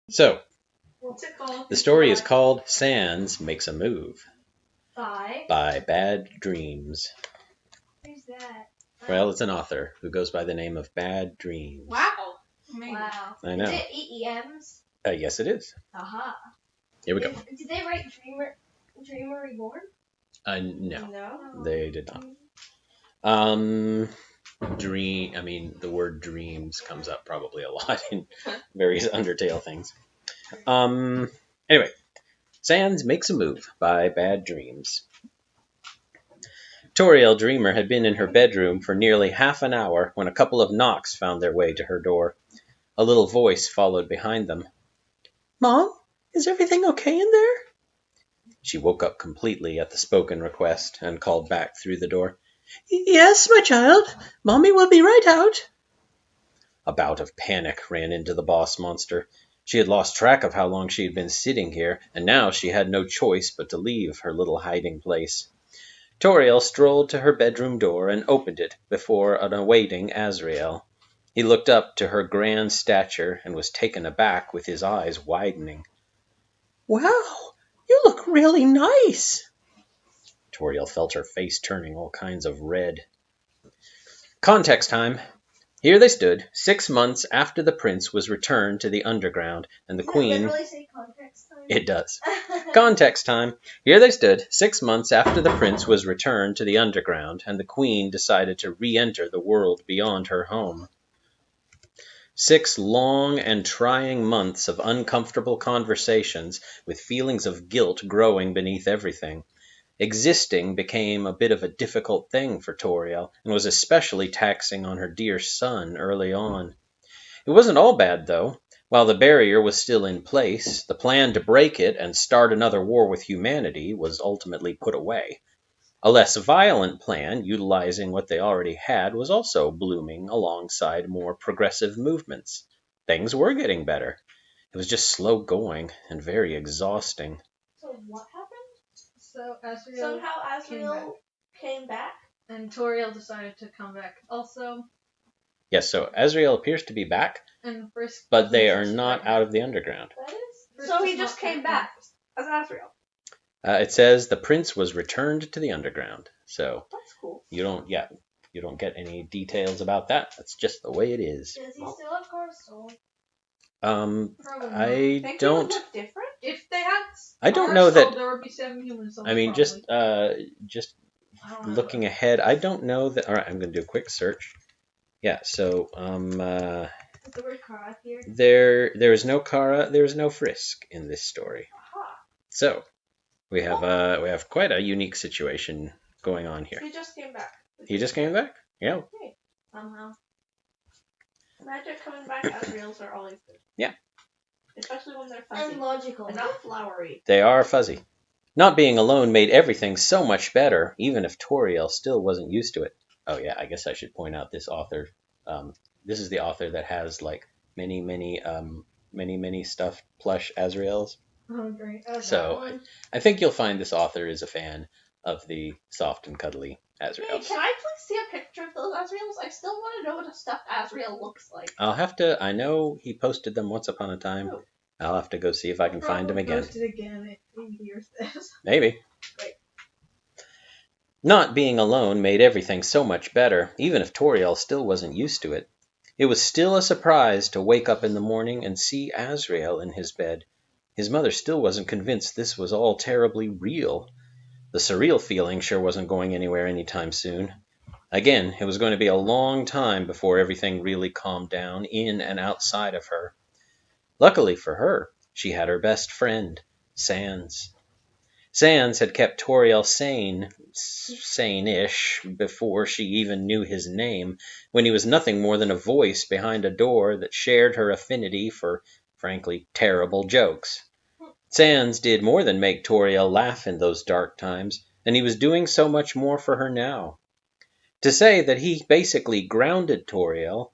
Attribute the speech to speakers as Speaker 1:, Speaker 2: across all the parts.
Speaker 1: So,
Speaker 2: What's it called?
Speaker 1: the story is called Sans Makes a Move
Speaker 2: By
Speaker 1: Bad Dreams.
Speaker 2: Who's that?
Speaker 1: Well, it's an author who goes by the name of Bad Dreams.
Speaker 2: Wow.
Speaker 3: Wow.
Speaker 1: I know.
Speaker 3: Is it EEMs?
Speaker 1: Yes, it is.
Speaker 3: Aha.
Speaker 1: Here we go.
Speaker 3: Did they write Dreamer Reborn?
Speaker 1: No, they did not. The word dreams comes up probably a lot in various Undertale things. Anyway, Sans Makes a Move by Bad Dreams. Toriel Dreamer had been in her bedroom for nearly half an hour when a couple of knocks found their way to her door. A little voice followed behind them. "Mom, is everything okay in there?" She woke up completely at the spoken request and called back through the door. "Yes, my child. Mommy will be right out." A bout of panic ran into the boss monster. She had lost track of how long she had been sitting here, and now she had no choice but to leave her little hiding place. Toriel strolled to her bedroom door and opened it before an awaiting Asriel. He looked up to her grand stature and was taken aback with his eyes widening. "Wow, you look really nice." Toriel felt her face turning all kinds of red. Context time. Here they stood, 6 months after the prince was returned to the underground, and the queen...
Speaker 3: Does that literally say context time?
Speaker 1: It does. Context time. Here they stood, 6 months after the prince was returned to the underground, and the queen decided to re-enter the world beyond her home. 6 long and trying months of uncomfortable conversations, with feelings of guilt growing beneath everything. Existing became a bit of a difficult thing for Toriel, and was especially taxing on her dear son early on. It wasn't all bad, though. While the barrier was still in place, the plan to break it and start another war with humanity was ultimately put away. A less violent plan, utilizing what they already had, was also blooming alongside more progressive movements. Things were getting better. It was just slow going and very exhausting.
Speaker 3: So what happened?
Speaker 2: So Asriel
Speaker 3: Somehow Asriel came back?
Speaker 2: and Toriel decided to come back also.
Speaker 1: Yes, so Asriel appears to be back,
Speaker 2: And Frisk
Speaker 1: but they
Speaker 2: doesn't
Speaker 1: are
Speaker 2: exist
Speaker 1: not
Speaker 2: right
Speaker 1: out
Speaker 2: now.
Speaker 1: of the underground.
Speaker 3: That is?
Speaker 2: Frisk
Speaker 3: So
Speaker 2: does
Speaker 3: he just
Speaker 2: not
Speaker 3: came
Speaker 2: come
Speaker 3: back as Asriel.
Speaker 1: It says the prince was returned to the underground. So
Speaker 3: That's cool.
Speaker 1: you don't get any details about that. That's just the way it is.
Speaker 3: Does he still have Kara's soul?
Speaker 2: Probably not.
Speaker 1: I
Speaker 3: Think
Speaker 1: don't.
Speaker 3: He would look different?
Speaker 2: If they had
Speaker 1: I don't
Speaker 2: Kara's
Speaker 1: know
Speaker 2: soul,
Speaker 1: that.
Speaker 2: there would be 7 human souls.
Speaker 1: I mean,
Speaker 2: probably.
Speaker 1: just
Speaker 2: I don't know.
Speaker 1: looking ahead. I don't know that. All right, I'm going to do a quick search. Yeah. So
Speaker 3: Does the word Kara appear?
Speaker 1: there is no Kara. There is no Frisk in this story.
Speaker 3: Aha.
Speaker 1: So we have quite a unique situation going on here.
Speaker 3: He just came back.
Speaker 1: He just came back. Yeah.
Speaker 3: Okay. Somehow. Magic coming back Asriels are always good.
Speaker 1: Yeah.
Speaker 3: Especially when they're fuzzy.
Speaker 4: And logical.
Speaker 3: And not flowery.
Speaker 1: They are fuzzy. Not being alone made everything so much better, even if Toriel still wasn't used to it. Oh yeah, I guess I should point out this author. This is the author that has like many stuffed plush Azraels.
Speaker 2: Oh, great.
Speaker 1: So I think you'll find this author is a fan of the soft and cuddly
Speaker 3: Hey,
Speaker 1: Azraels.
Speaker 3: can I please see a picture of those Asriels? I still want to know what a stuffed Asriel looks like.
Speaker 1: I'll have to. I know he posted them once upon a time.
Speaker 3: Oh.
Speaker 1: I'll have to go see if I can find them again.
Speaker 2: Post it again in years.
Speaker 1: Maybe.
Speaker 3: Great.
Speaker 1: Not being alone made everything so much better, even if Toriel still wasn't used to it. It was still a surprise to wake up in the morning and see Asriel in his bed. His mother still wasn't convinced this was all terribly real. The surreal feeling sure wasn't going anywhere anytime soon. Again, it was going to be a long time before everything really calmed down in and outside of her. Luckily for her, she had her best friend, Sans. Sans had kept Toriel sane-ish, before she even knew his name, when he was nothing more than a voice behind a door that shared her affinity for, frankly, terrible jokes. Sans did more than make Toriel laugh in those dark times, and he was doing so much more for her now. To say that he basically grounded Toriel,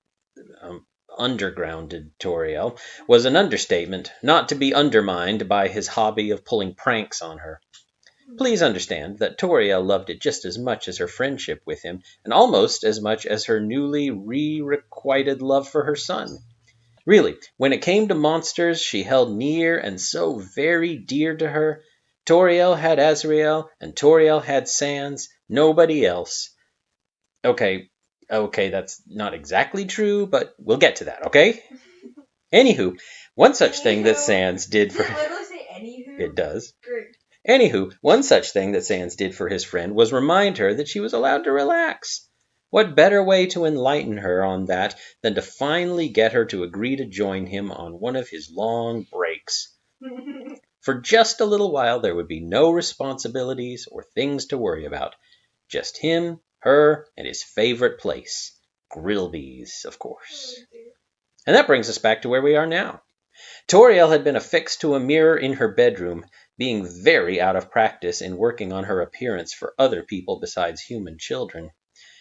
Speaker 1: undergrounded Toriel, was an understatement, not to be undermined by his hobby of pulling pranks on her. Please understand that Toriel loved it just as much as her friendship with him, and almost as much as her newly re-requited love for her son. Really, when it came to monsters she held near and so very dear to her, Toriel had Azrael and Toriel had Sans, nobody else. Okay, okay, that's not exactly true, but we'll get to that, okay? Anywho, one such thing that
Speaker 2: Anywho.
Speaker 1: Sans did
Speaker 2: Did
Speaker 1: for...
Speaker 2: it literally say anywho?
Speaker 1: It does.
Speaker 2: Great.
Speaker 1: Anywho, one such thing that Sans did for his friend was remind her that she was allowed to relax. What better way to enlighten her on that than to finally get her to agree to join him on one of his long breaks? For just a little while there would be no responsibilities or things to worry about. Just him, her, and his favorite place. Grillby's, of course.
Speaker 2: Oh, dear.
Speaker 1: And that brings us back to where we are now. Toriel had been affixed to a mirror in her bedroom, being very out of practice in working on her appearance for other people besides human children.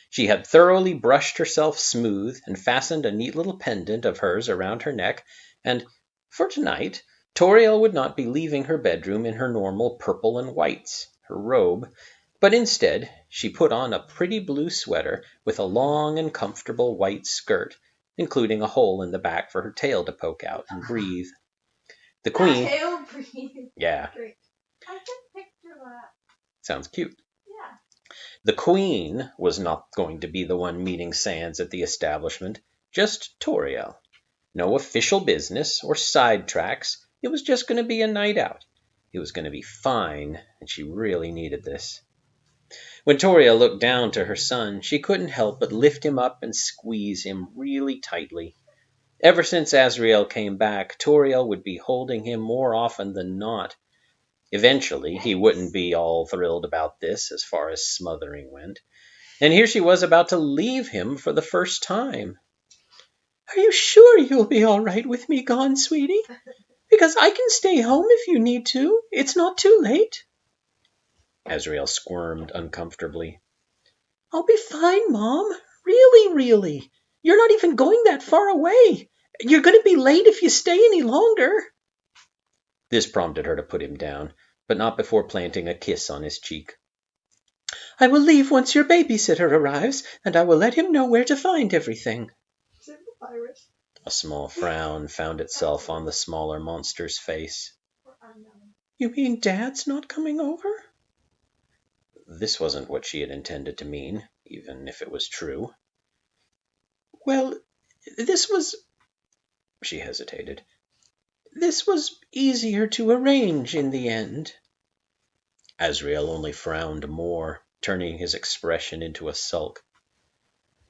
Speaker 1: She had thoroughly brushed herself smooth and fastened a neat little pendant of hers around her neck, and for tonight, Toriel would not be leaving her bedroom in her normal purple and whites, her robe, but instead she put on a pretty blue sweater with a long and comfortable white skirt, including a hole in the back for her tail to poke out and breathe. The queen...
Speaker 2: Tail breathe.
Speaker 1: Yeah,
Speaker 2: Great.
Speaker 3: I can picture that.
Speaker 1: sounds cute.
Speaker 3: Yeah.
Speaker 1: The queen was not going to be the one meeting Sans at the establishment, just Toriel. No official business or sidetracks. It was just going to be a night out. It was going to be fine, and she really needed this. When Toriel looked down to her son, she couldn't help but lift him up and squeeze him really tightly. Ever since Azrael came back, Toriel would be holding him more often than not. Eventually, he wouldn't be all thrilled about this as far as smothering went. And here she was about to leave him for the first time. "Are you sure you'll be all right with me gone, sweetie? Because I can stay home if you need to. It's not too late." Azrael squirmed uncomfortably. "I'll be fine, Mom. Really, really. You're not even going that far away. You're going to be late if you stay any longer." This prompted her to put him down, but not before planting a kiss on his cheek. "I will leave once your babysitter arrives, and I will let him know where to find everything."
Speaker 2: Is it Papyrus?
Speaker 1: A small frown found itself on the smaller monster's face.
Speaker 2: Or unknown?
Speaker 1: "You mean Dad's not coming over?" This wasn't what she had intended to mean, even if it was true. "Well, this was..." She hesitated. "This was easier to arrange in the end." Azrael only frowned more, turning his expression into a sulk.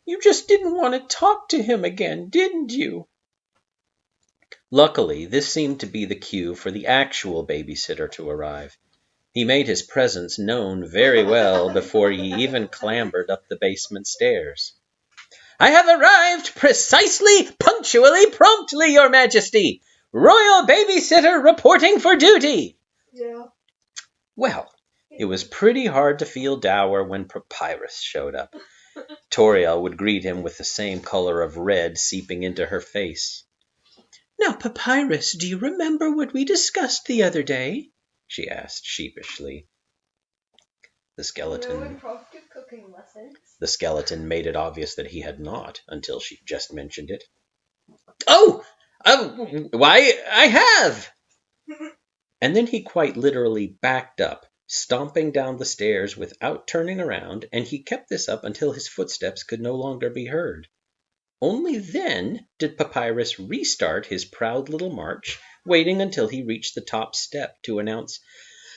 Speaker 1: "You just didn't want to talk to him again, didn't you?" Luckily, this seemed to be the cue for the actual babysitter to arrive. He made his presence known very well before he even clambered up the basement stairs. "I have arrived precisely, punctually, promptly, Your Majesty! Royal babysitter reporting for duty!"
Speaker 2: Yeah.
Speaker 1: Well, it was pretty hard to feel dour when Papyrus showed up. Toriel would greet him with the same color of red seeping into her face. "Now, Papyrus, do you remember what we discussed the other day?" she asked sheepishly. The
Speaker 2: No
Speaker 1: skeleton
Speaker 2: impromptu cooking lessons.
Speaker 1: made it obvious that he had not, until she just mentioned it. "Oh, why, I have!" And then he quite literally backed up, stomping down the stairs without turning around, and he kept this up until his footsteps could no longer be heard. Only then did Papyrus restart his proud little march, waiting until he reached the top step to announce,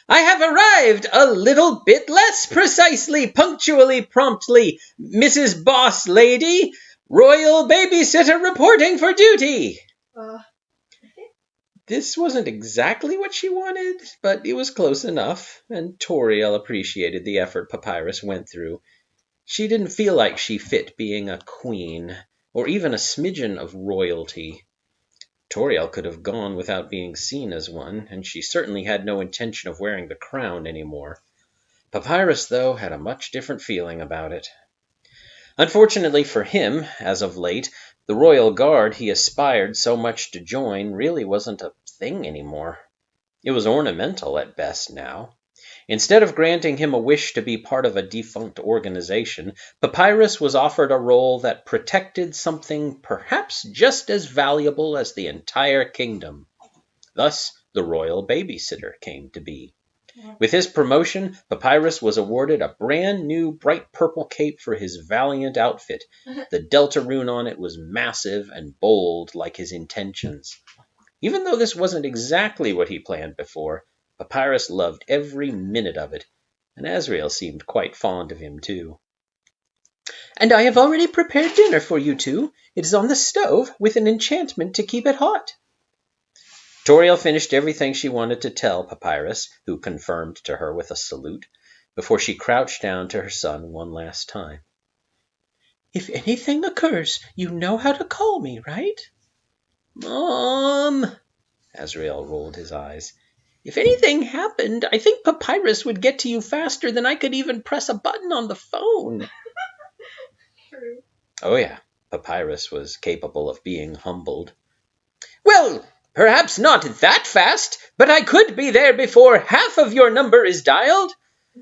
Speaker 1: "I have arrived a little bit less precisely, punctually, promptly, Mrs. Boss Lady, Royal Babysitter reporting for duty." This wasn't exactly what she wanted, but it was close enough, and Toriel appreciated the effort Papyrus went through. She didn't feel like she fit being a queen, or even a smidgen of royalty. Toriel could have gone without being seen as one, and she certainly had no intention of wearing the crown anymore. Papyrus, though, had a much different feeling about it. Unfortunately for him, as of late, the royal guard he aspired so much to join really wasn't a thing anymore. It was ornamental at best now. Instead of granting him a wish to be part of a defunct organization, Papyrus was offered a role that protected something perhaps just as valuable as the entire kingdom. Thus, the royal babysitter came to be. With his promotion, Papyrus was awarded a brand new bright purple cape for his valiant outfit. The delta rune on it was massive and bold like his intentions. Even though this wasn't exactly what he planned before, Papyrus loved every minute of it, and Asriel seemed quite fond of him too. "And I have already prepared dinner for you two. It is on the stove, with an enchantment to keep it hot." Toriel finished everything she wanted to tell Papyrus, who confirmed to her with a salute, before she crouched down to her son one last time. "If anything occurs, you know how to call me, right?" "Mom!" Asriel rolled his eyes. "If anything happened, I think Papyrus would get to you faster than I could even press a button on the phone."
Speaker 2: True.
Speaker 1: Oh yeah, Papyrus was capable of being humbled. "Well, perhaps not that fast, but I could be there before half of your number is dialed.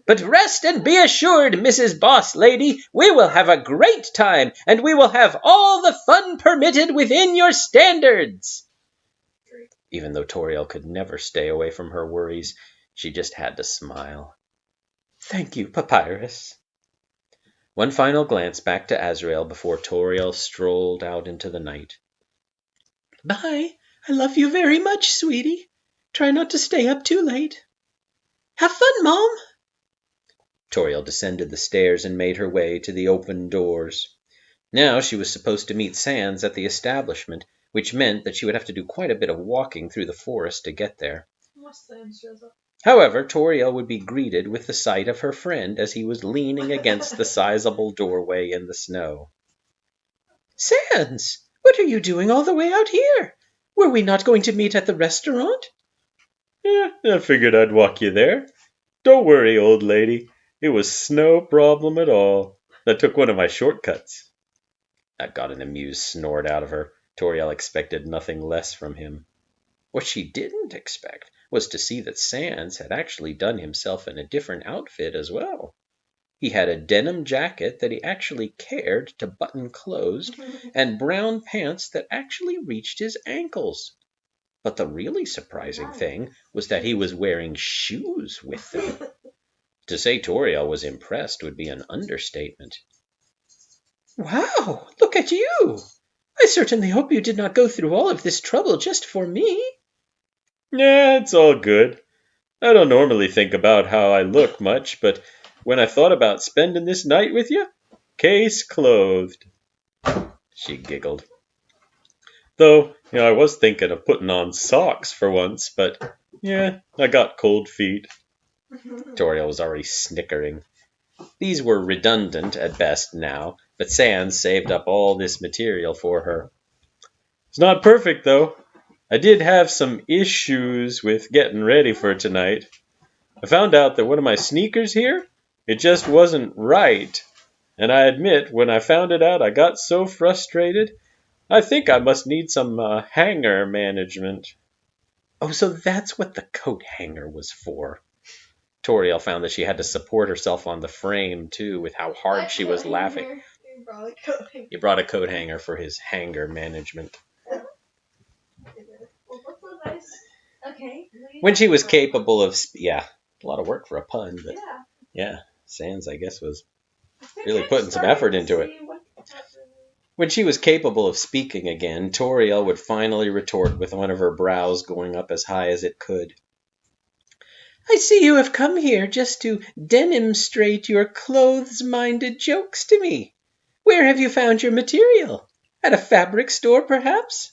Speaker 1: But rest and be assured, Mrs. Boss Lady, we will have a great time, and we will have all the fun permitted within your standards." Even though Toriel could never stay away from her worries, she just had to smile. "Thank you, Papyrus." One final glance back to Asriel before Toriel strolled out into the night. "Bye. I love you very much, sweetie. Try not to stay up too late." "Have fun, Mom." Toriel descended the stairs and made her way to the open doors. Now she was supposed to meet Sans at the establishment, which meant that she would have to do quite a bit of walking through the forest to get there.
Speaker 2: Unless Sans shows up.
Speaker 1: However, Toriel would be greeted with the sight of her friend as he was leaning against the sizable doorway in the snow. "Sans, what are you doing all the way out here? Were we not going to meet at the restaurant?"
Speaker 4: "Yeah, I figured I'd walk you there. Don't worry, old lady. It was no problem at all. I took one of my shortcuts."
Speaker 1: That got an amused snort out of her. Toriel expected nothing less from him. What she didn't expect was to see that Sans had actually done himself in a different outfit as well. He had a denim jacket that he actually cared to button closed, and brown pants that actually reached his ankles. But the really surprising thing was that he was wearing shoes with them. To say Toriel was impressed would be an understatement. "Wow, look at you! I certainly hope you did not go through all of this trouble just for me."
Speaker 4: Yeah, it's all good. I don't normally think about how I look much, but when I thought about spending this night with you, case closed.
Speaker 1: She giggled.
Speaker 4: Though, I was thinking of putting on socks for once, but yeah, I got cold feet.
Speaker 1: Toriel was already snickering. These were redundant at best now, but Sans saved up all this material for her.
Speaker 4: It's not perfect, though. I did have some issues with getting ready for tonight. I found out that one of my sneakers here, it just wasn't right. And I admit, when I found it out, I got so frustrated. I think I must need some hanger management.
Speaker 1: Oh, so that's what the coat hanger was for. Toriel found that she had to support herself on the frame, too, with how hard she was laughing.
Speaker 2: You brought a coat hanger.
Speaker 1: He brought a coat hanger for his hanger management.
Speaker 2: Well,
Speaker 3: what's the nice? Okay.
Speaker 1: When she was capable of... Yeah, a lot of work for a pun, but
Speaker 3: Yeah.
Speaker 1: yeah, Sans, I guess, was really putting some effort into it. When she was capable of speaking again, Toriel would finally retort with one of her brows going up as high as it could. "I see you have come here just to demonstrate your clothes-minded jokes to me. Where have you found your material? At a fabric store, perhaps?"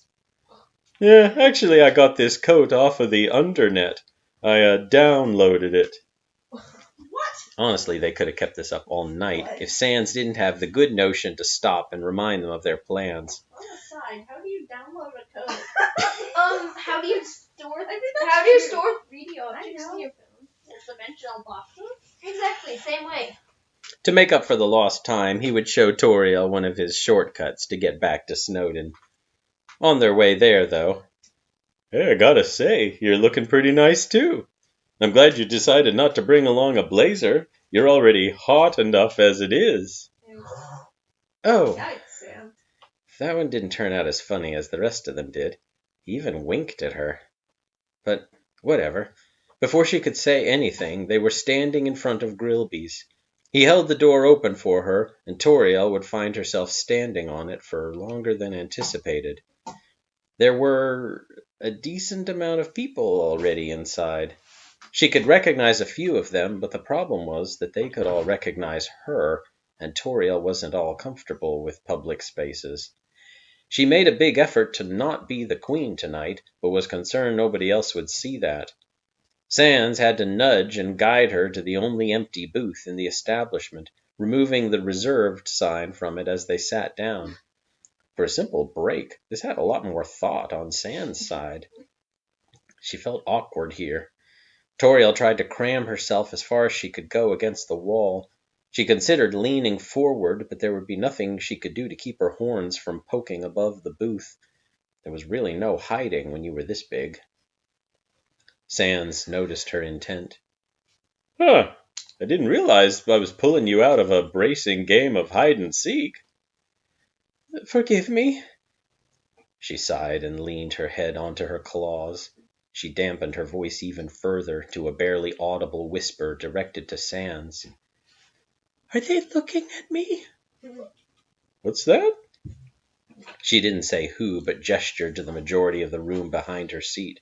Speaker 4: Yeah, actually, I got this coat off of the Undernet. I downloaded it.
Speaker 2: what?
Speaker 1: Honestly, they could have kept this up all night if Sans didn't have the good notion to stop and remind them of their plans.
Speaker 3: On the side, how do you download a code?
Speaker 2: How do you store?
Speaker 3: How do you store 3D
Speaker 2: I
Speaker 3: objects
Speaker 2: know.
Speaker 3: in your phone? Dimensional boxes?
Speaker 2: Exactly, same way.
Speaker 1: To make up for the lost time, he would show Toriel one of his shortcuts to get back to Snowdin. On their way there, though.
Speaker 4: Hey, I gotta say, you're looking pretty nice too. I'm glad you decided not to bring along a blazer. You're already hot enough as it is.
Speaker 1: Oh,
Speaker 3: Yikes, Sam.
Speaker 1: that one didn't turn out as funny as the rest of them did. He even winked at her. But whatever. Before she could say anything, they were standing in front of Grilby's. He held the door open for her, and Toriel would find herself standing on it for longer than anticipated. There were a decent amount of people already inside. She could recognize a few of them, but the problem was that they could all recognize her, and Toriel wasn't all comfortable with public spaces. She made a big effort to not be the queen tonight, but was concerned nobody else would see that. Sans had to nudge and guide her to the only empty booth in the establishment, removing the reserved sign from it as they sat down. For a simple break, this had a lot more thought on Sans' side. She felt awkward here. Toriel tried to cram herself as far as she could go against the wall. She considered leaning forward, but there would be nothing she could do to keep her horns from poking above the booth. There was really no hiding when you were this big. Sans noticed her intent.
Speaker 4: Huh. I didn't realize I was pulling you out of a bracing game of hide and seek.
Speaker 1: Forgive me. She sighed and leaned her head onto her claws. She dampened her voice even further to a barely audible whisper directed to Sans. Are they looking at me?
Speaker 4: What's that?
Speaker 1: She didn't say who, but gestured to the majority of the room behind her seat.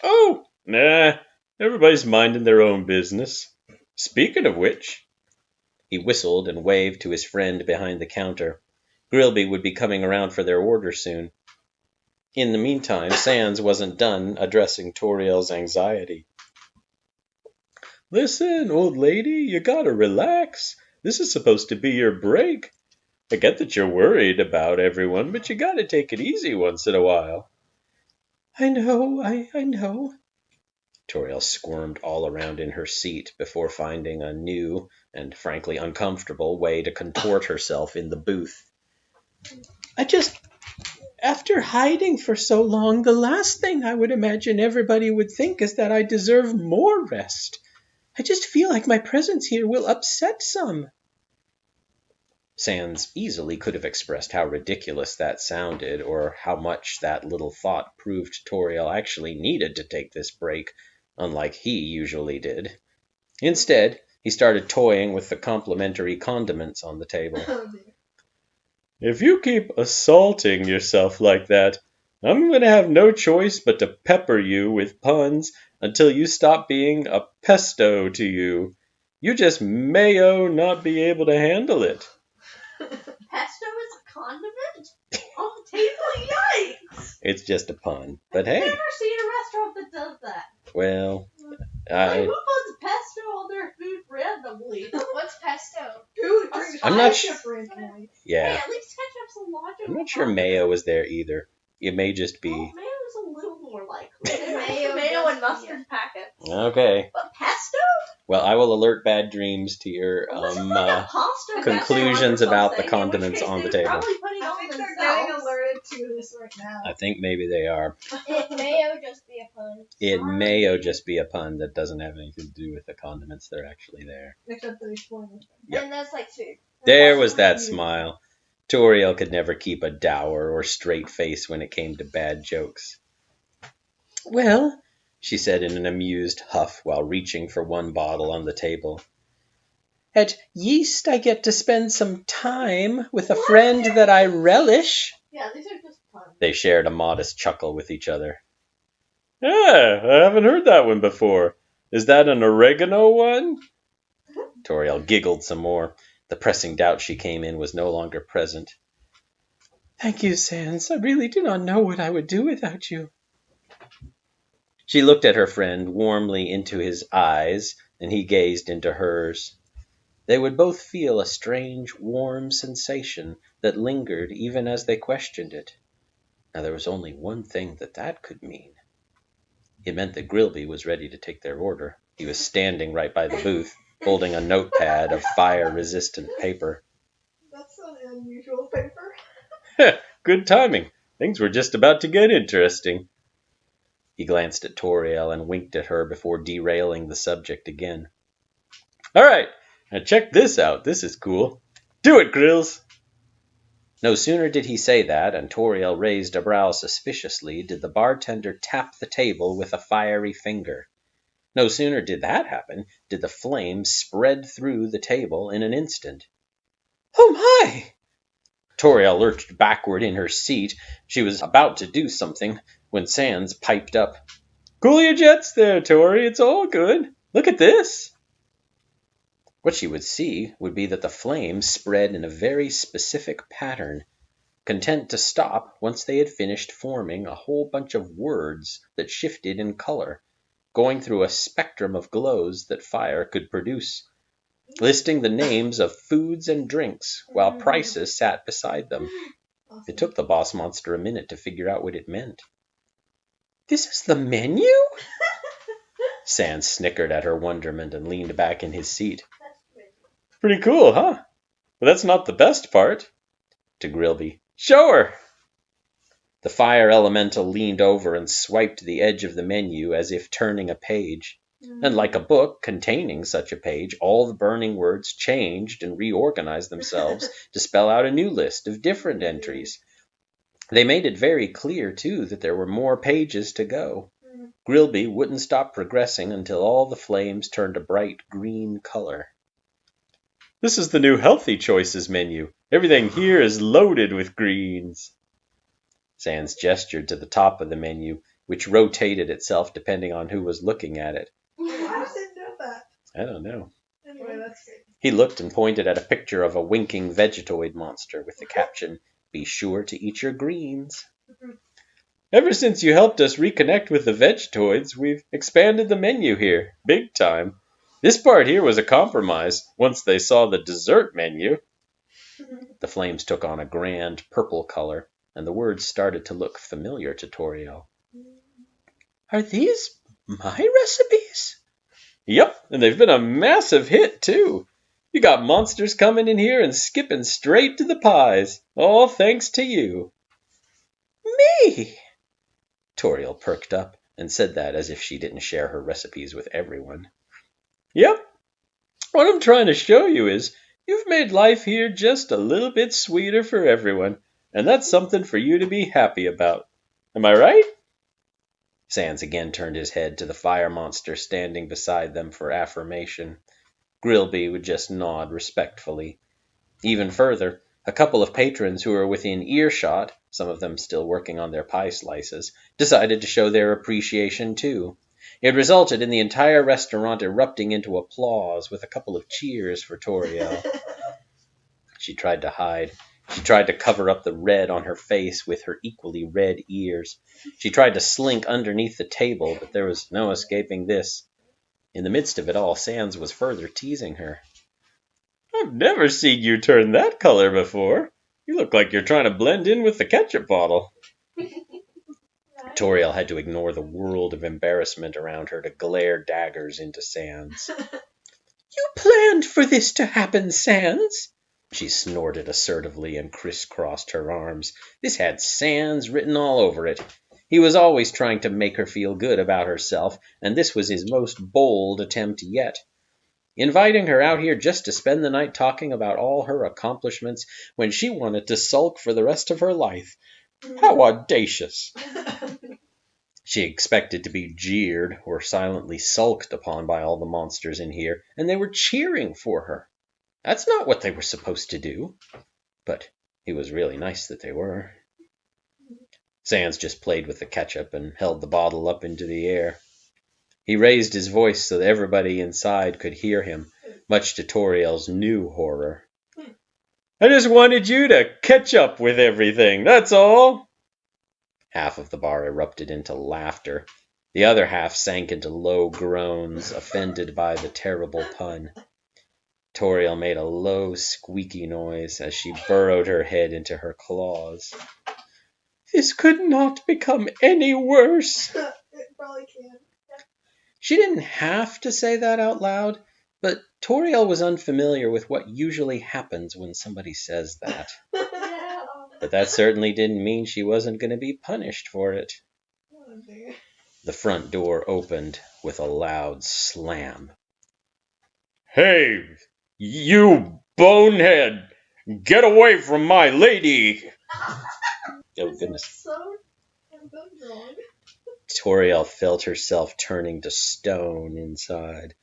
Speaker 4: Oh, nah. Everybody's minding their own business. Speaking of which...
Speaker 1: He whistled and waved to his friend behind the counter. Grilby would be coming around for their order soon. In the meantime, Sans wasn't done addressing Toriel's anxiety.
Speaker 4: Listen, old lady, you gotta relax. This is supposed to be your break. I get that you're worried about everyone, but you gotta take it easy once in a while.
Speaker 1: I know. Toriel squirmed all around in her seat before finding a new and frankly uncomfortable way to contort herself in the booth. After hiding for so long, the last thing I would imagine everybody would think is that I deserve more rest. I just feel like my presence here will upset some. Sans easily could have expressed how ridiculous that sounded, or how much that little thought proved Toriel actually needed to take this break, unlike he usually did. Instead, he started toying with the complimentary condiments on the table.
Speaker 4: If you keep assaulting yourself like that, I'm going to have no choice but to pepper you with puns until you stop being a pesto to you. You just mayo not be able to handle it.
Speaker 3: Pesto is a condiment? On the table? Yikes!
Speaker 1: It's just a pun, but
Speaker 3: I've
Speaker 1: hey,
Speaker 3: never seen a restaurant that does that.
Speaker 1: well,
Speaker 3: Like, who puts pesto on their food randomly?
Speaker 2: What's pesto?
Speaker 3: Dude,
Speaker 1: I'm not
Speaker 3: Hey,
Speaker 1: yeah,
Speaker 3: at least ketchup's a logical
Speaker 1: I'm not sure
Speaker 3: condiment.
Speaker 1: mayo was there either. It may just be
Speaker 3: Well, mayo's a little more likely.
Speaker 2: Mayo
Speaker 3: Mayo and
Speaker 2: does,
Speaker 3: mustard packet.
Speaker 1: okay.
Speaker 3: But pesto?
Speaker 1: Well, I will alert bad dreams to your
Speaker 3: Unless it's like a pasta
Speaker 1: conclusions
Speaker 3: restaurant or
Speaker 1: about the
Speaker 3: something, in which
Speaker 1: condiments
Speaker 3: case
Speaker 1: on the
Speaker 3: they would
Speaker 1: table.
Speaker 3: Probably put it
Speaker 2: I
Speaker 3: on
Speaker 2: think
Speaker 3: themselves.
Speaker 2: they're getting alerted to this right now.
Speaker 1: I think maybe they are.
Speaker 2: It may just be a pun.
Speaker 1: It may just be a pun that doesn't have anything to do with the condiments that are actually there.
Speaker 2: Except for these spoilers.
Speaker 1: Yep.
Speaker 2: And that's like food.
Speaker 1: There was that smile. Toriel could never keep a dour or straight face when it came to bad jokes. Well, she said in an amused huff while reaching for one bottle on the table. At yeast I get to spend some time with a friend that I relish.
Speaker 3: Yeah, these are just puns.
Speaker 1: They shared a modest chuckle with each other.
Speaker 4: Yeah, I haven't heard that one before. Is that an oregano one?
Speaker 1: Toriel giggled some more. The pressing doubt she came in was no longer present. Thank you, Sans. I really do not know what I would do without you. She looked at her friend warmly into his eyes, and he gazed into hers. They would both feel a strange, warm sensation that lingered even as they questioned it. Now there was only one thing that could mean. It meant that Grilby was ready to take their order. He was standing right by the booth, holding a notepad of fire-resistant paper.
Speaker 2: That's an unusual paper.
Speaker 4: Good timing. Things were just about to get interesting.
Speaker 1: He glanced at Toriel and winked at her before derailing the subject again.
Speaker 4: All right, now check this out. This is cool. Do it, Grills.
Speaker 1: No sooner did he say that, and Toriel raised a brow suspiciously, did the bartender tap the table with a fiery finger. No sooner did that happen, did the flames spread through the table in an instant.
Speaker 2: Oh my!
Speaker 1: Toriel lurched backward in her seat. She was about to do something when Sans piped up.
Speaker 4: Cool your jets there, Tori. It's all good. Look at this.
Speaker 1: What she would see would be that the flames spread in a very specific pattern, content to stop once they had finished forming a whole bunch of words that shifted in color, going through a spectrum of glows that fire could produce, listing the names of foods and drinks while prices sat beside them.
Speaker 2: Awesome.
Speaker 1: It took the boss monster a minute to figure out what it meant.
Speaker 2: This is the menu?
Speaker 1: Sans snickered at her wonderment and leaned back in his seat.
Speaker 4: Pretty cool, huh? But that's not the best part.
Speaker 1: To Grilby,
Speaker 4: Show her.
Speaker 1: the fire elemental leaned over and swiped the edge of the menu as if turning a page. And like a book containing such a page, all the burning words changed and reorganized themselves to spell out a new list of different entries. They made it very clear, too, that there were more pages to go. Grilby wouldn't stop progressing until all the flames turned a bright green color.
Speaker 4: This is the new healthy choices menu. Everything here is loaded with greens.
Speaker 1: Sans gestured to the top of the menu, which rotated itself depending on who was looking at it.
Speaker 2: Why does it do that?
Speaker 1: I don't know.
Speaker 2: Anyway, that's great.
Speaker 1: He looked and pointed at a picture of a winking vegetoid monster with the caption, "Be sure to eat your greens."
Speaker 4: Ever since you helped us reconnect with the Vegetoids, we've expanded the menu here. Big time. This part here was a compromise once they saw the dessert menu.
Speaker 1: The flames took on a grand purple color, and the words started to look familiar to Toriel.
Speaker 2: Are these my recipes?
Speaker 4: Yep, and they've been a massive hit, too. You got monsters coming in here and skipping straight to the pies. All thanks to you.
Speaker 2: Me!
Speaker 1: Toriel perked up and said that as if she didn't share her recipes with everyone.
Speaker 4: Yep. What I'm trying to show you is you've made life here just a little bit sweeter for everyone, and that's something for you to be happy about. Am I right?
Speaker 1: Sans again turned his head to the fire monster standing beside them for affirmation. Grilby would just nod respectfully. Even further, a couple of patrons who were within earshot, some of them still working on their pie slices, decided to show their appreciation too. It resulted in the entire restaurant erupting into applause with a couple of cheers for Toriel. She tried to hide. She tried to cover up the red on her face with her equally red ears. She tried to slink underneath the table, but there was no escaping this. In the midst of it all, Sans was further teasing her.
Speaker 4: I've never seen you turn that color before. You look like you're trying to blend in with the ketchup bottle.
Speaker 1: Toriel had to ignore the world of embarrassment around her to glare daggers into Sans.
Speaker 2: You planned for this to happen, Sans?
Speaker 1: She snorted assertively and crisscrossed her arms. This had Sans written all over it. He was always trying to make her feel good about herself, and this was his most bold attempt yet. Inviting her out here just to spend the night talking about all her accomplishments when she wanted to sulk for the rest of her life. How audacious! She expected to be jeered or silently sulked upon by all the monsters in here, and they were cheering for her. That's not what they were supposed to do. But it was really nice that they were. Sans just played with the ketchup and held the bottle up into the air. He raised his voice so that everybody inside could hear him, much to Toriel's new horror.
Speaker 4: I just wanted you to catch up with everything, that's all.
Speaker 1: Half of the bar erupted into laughter. The other half sank into low groans, offended by the terrible pun. Toriel made a low, squeaky noise as she burrowed her head into her claws.
Speaker 2: This could not become any worse.
Speaker 3: It probably can.
Speaker 1: She didn't have to say that out loud, but Toriel was unfamiliar with what usually happens when somebody says that. But that certainly didn't mean she wasn't going to be punished for it.
Speaker 2: Oh, dear.
Speaker 1: The front door opened with a loud slam.
Speaker 4: Hey, you bonehead! Get away from my lady!
Speaker 1: Oh, goodness.
Speaker 3: So wrong.
Speaker 1: Toriel felt herself turning to stone inside.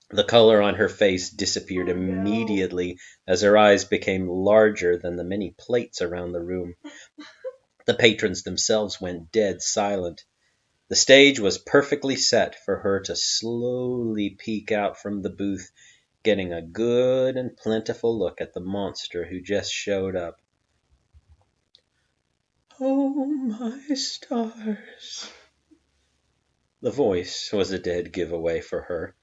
Speaker 1: The color on her face disappeared immediately as her eyes became larger than the many plates around the room. The patrons themselves went dead silent. The stage was perfectly set for her to slowly peek out from the booth, getting a good and plentiful look at the monster who just showed up.
Speaker 2: Oh, my stars.
Speaker 1: The voice was a dead giveaway for her,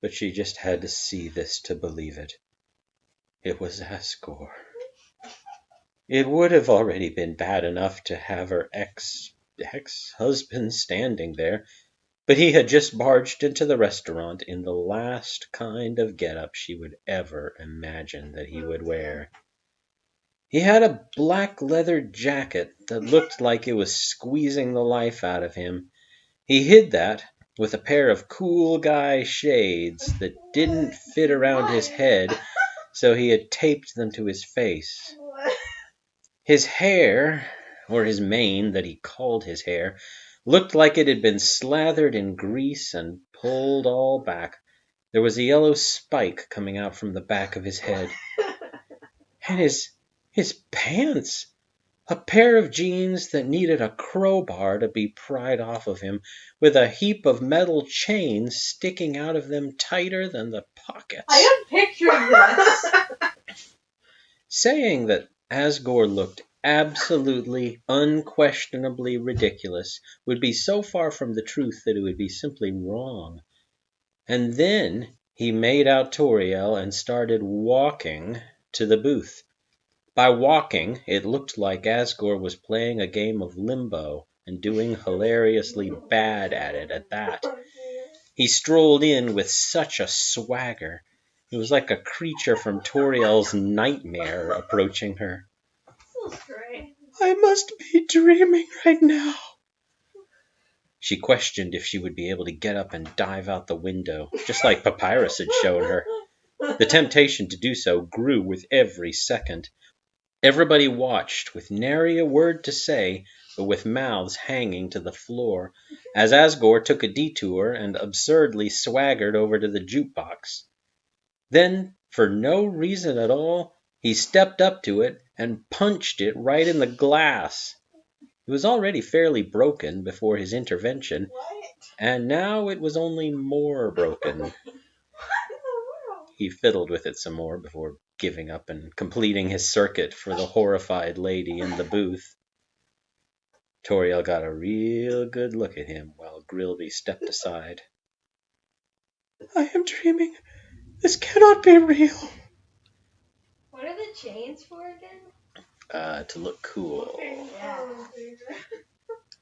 Speaker 1: but she just had to see this to believe it. It was Asgore. It would have already been bad enough to have her ex-husband standing there, but he had just barged into the restaurant in the last kind of get-up she would ever imagine that he would wear. He had a black leather jacket that looked like it was squeezing the life out of him. He hid that with a pair of cool guy shades that didn't fit around his head, so he had taped them to his face. His hair, or his mane that he called his hair, looked like it had been slathered in grease and pulled all back. There was a yellow spike coming out from the back of his head. And his pants! A pair of jeans that needed a crowbar to be pried off of him, with a heap of metal chains sticking out of them tighter than the pockets.
Speaker 3: I am picturing this.
Speaker 1: Saying that Asgore looked absolutely, unquestionably ridiculous would be so far from the truth that it would be simply wrong. And then he made out Toriel and started walking to the booth. By walking, it looked like Asgore was playing a game of limbo and doing hilariously bad at it at that. He strolled in with such a swagger. It was like a creature from Toriel's nightmare approaching her.
Speaker 3: So strange.
Speaker 2: I must be dreaming right now.
Speaker 1: She questioned if she would be able to get up and dive out the window, just like Papyrus had shown her. The temptation to do so grew with every second. Everybody watched, with nary a word to say, but with mouths hanging to the floor, as Asgore took a detour and absurdly swaggered over to the jukebox. Then, for no reason at all, he stepped up to it and punched it right in the glass. It was already fairly broken before his intervention,
Speaker 3: What?
Speaker 1: and now it was only more broken.
Speaker 3: What in the world?
Speaker 1: He fiddled with it some more before giving up and completing his circuit for the horrified lady in the booth. Toriel got a real good look at him while Grilby stepped aside.
Speaker 2: I am dreaming. This cannot be real.
Speaker 3: What are the chains for again?
Speaker 1: To look cool.
Speaker 3: Yeah.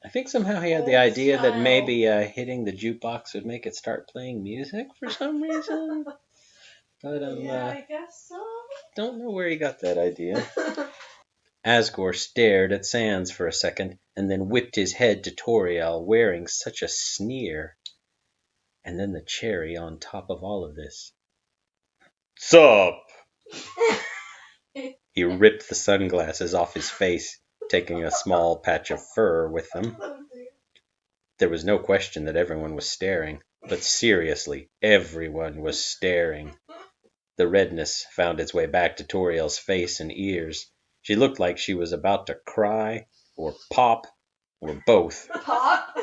Speaker 1: I think somehow he had the idea that maybe hitting the jukebox would make it start playing music for some reason. But
Speaker 3: I guess so.
Speaker 1: don't know where he got that idea. Asgore stared at Sans for a second, and then whipped his head to Toriel, wearing such a sneer. And then the cherry on top of all of this.
Speaker 4: Sup?
Speaker 1: He ripped the sunglasses off his face, taking a small patch of fur with them. There was no question that everyone was staring, but seriously, everyone was staring. The redness found its way back to Toriel's face and ears. She looked like she was about to cry, or pop, or both.
Speaker 3: Pop?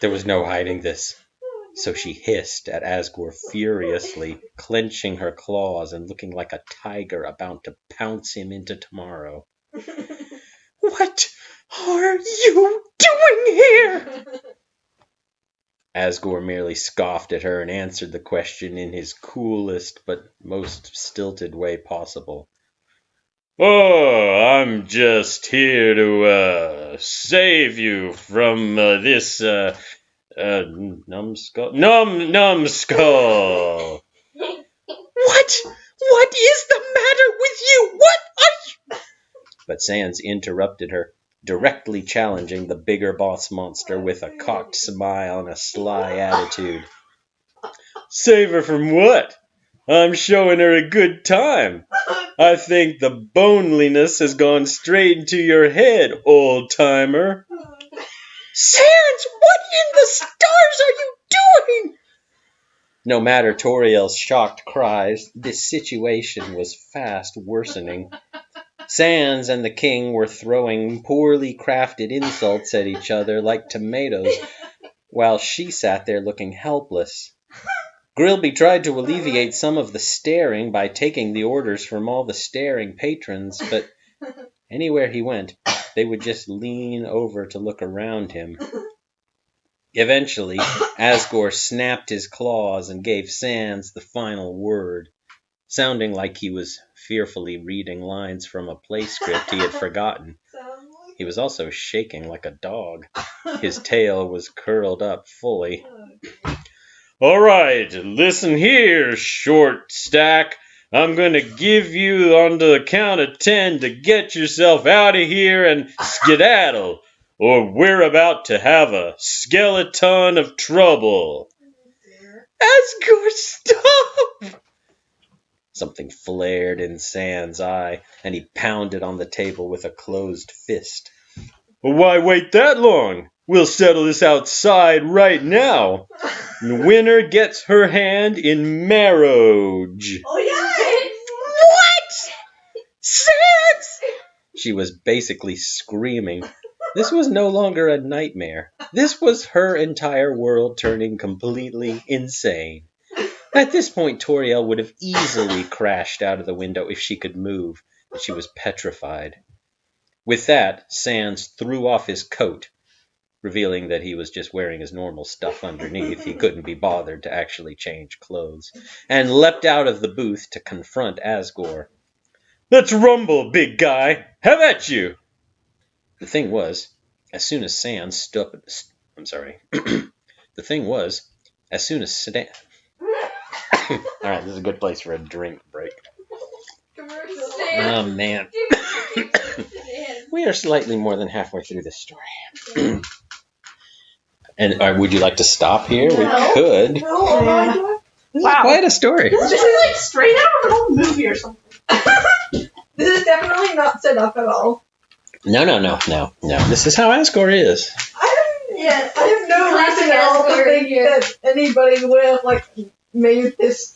Speaker 1: There was no hiding this. So she hissed at Asgore furiously, clenching her claws and looking like a tiger about to pounce him into tomorrow.
Speaker 2: What are you doing here?
Speaker 1: Asgore merely scoffed at her and answered the question in his coolest but most stilted way possible.
Speaker 4: Oh, I'm just here to save you from this numbskull. Numbskull.
Speaker 2: What? What is the matter with you? What are you?
Speaker 1: But Sans interrupted her. directly challenging the bigger boss monster with a cocked smile and a sly attitude.
Speaker 4: Save her from what? I'm showing her a good time. I think the boneliness has gone straight into your head, old-timer.
Speaker 2: Sans, what in the stars are you doing?
Speaker 1: No matter Toriel's shocked cries, this situation was fast worsening. Sans and the king were throwing poorly crafted insults at each other like tomatoes, while she sat there looking helpless. Grilby tried to alleviate some of the staring by taking the orders from all the staring patrons, but anywhere he went, they would just lean over to look around him. Eventually, Asgore snapped his claws and gave Sans the final word, sounding like he was fearfully reading lines from a play script he had forgotten. He was also shaking like a dog. His tail was curled up fully.
Speaker 4: All right, listen here, short stack. I'm going to give you on the count of 10 to get yourself out of here and skedaddle, or we're about to have a skeleton of trouble.
Speaker 2: Asgore, stop!
Speaker 1: Something flared in Sans' eye, and he pounded on the table with a closed fist.
Speaker 4: Well, why wait that long? We'll settle this outside right now. The winner gets her hand in marriage.
Speaker 3: Oh, yeah!
Speaker 2: What? Sans!
Speaker 1: She was basically screaming. This was no longer a nightmare. This was her entire world turning completely insane. At this point, Toriel would have easily crashed out of the window if she could move, but she was petrified. With that, Sans threw off his coat, revealing that he was just wearing his normal stuff underneath. He couldn't be bothered to actually change clothes, and leapt out of the booth to confront Asgore.
Speaker 4: Let's rumble, big guy. Have at you.
Speaker 1: The thing was, as soon as Sans stood up... I'm sorry. The thing was, as soon as Alright, this is a good place for a drink break. Oh, man. We are slightly more than halfway through this story. And would you like to stop here?
Speaker 3: No.
Speaker 1: We could.
Speaker 3: No,
Speaker 1: This is quite a story.
Speaker 3: This is like straight out of an old movie or something.
Speaker 5: This is definitely not set up at all.
Speaker 1: No. This is how Asgore is.
Speaker 5: I have no
Speaker 3: Classic
Speaker 5: reason at all to
Speaker 3: Asgore
Speaker 5: think
Speaker 3: here.
Speaker 5: that anybody would have like made this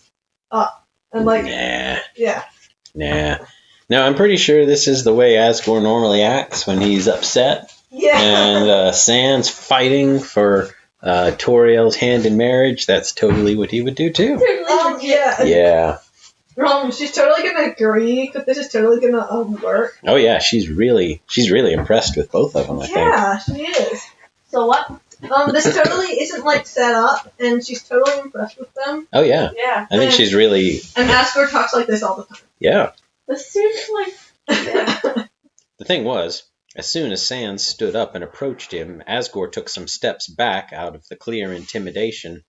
Speaker 5: up. And like, yeah.
Speaker 1: Nah. No, I'm pretty sure this is the way Asgore normally acts when he's upset.
Speaker 5: Yeah.
Speaker 1: And Sans fighting for Toriel's hand in marriage, that's totally what he would do too.
Speaker 5: Yeah.
Speaker 1: Yeah.
Speaker 5: She's totally gonna agree, because this is totally gonna work.
Speaker 1: Oh yeah, she's really impressed with both of them, I think.
Speaker 5: Yeah, she is.
Speaker 3: So what?
Speaker 5: This totally isn't like set up, and she's totally impressed with them.
Speaker 1: Oh yeah.
Speaker 3: Yeah.
Speaker 1: I think she's really,
Speaker 5: And Asgore talks like this all the time.
Speaker 1: yeah.
Speaker 3: This seems like. Yeah.
Speaker 1: The thing was, as soon as Sans stood up and approached him, Asgore took some steps back out of the clear intimidation.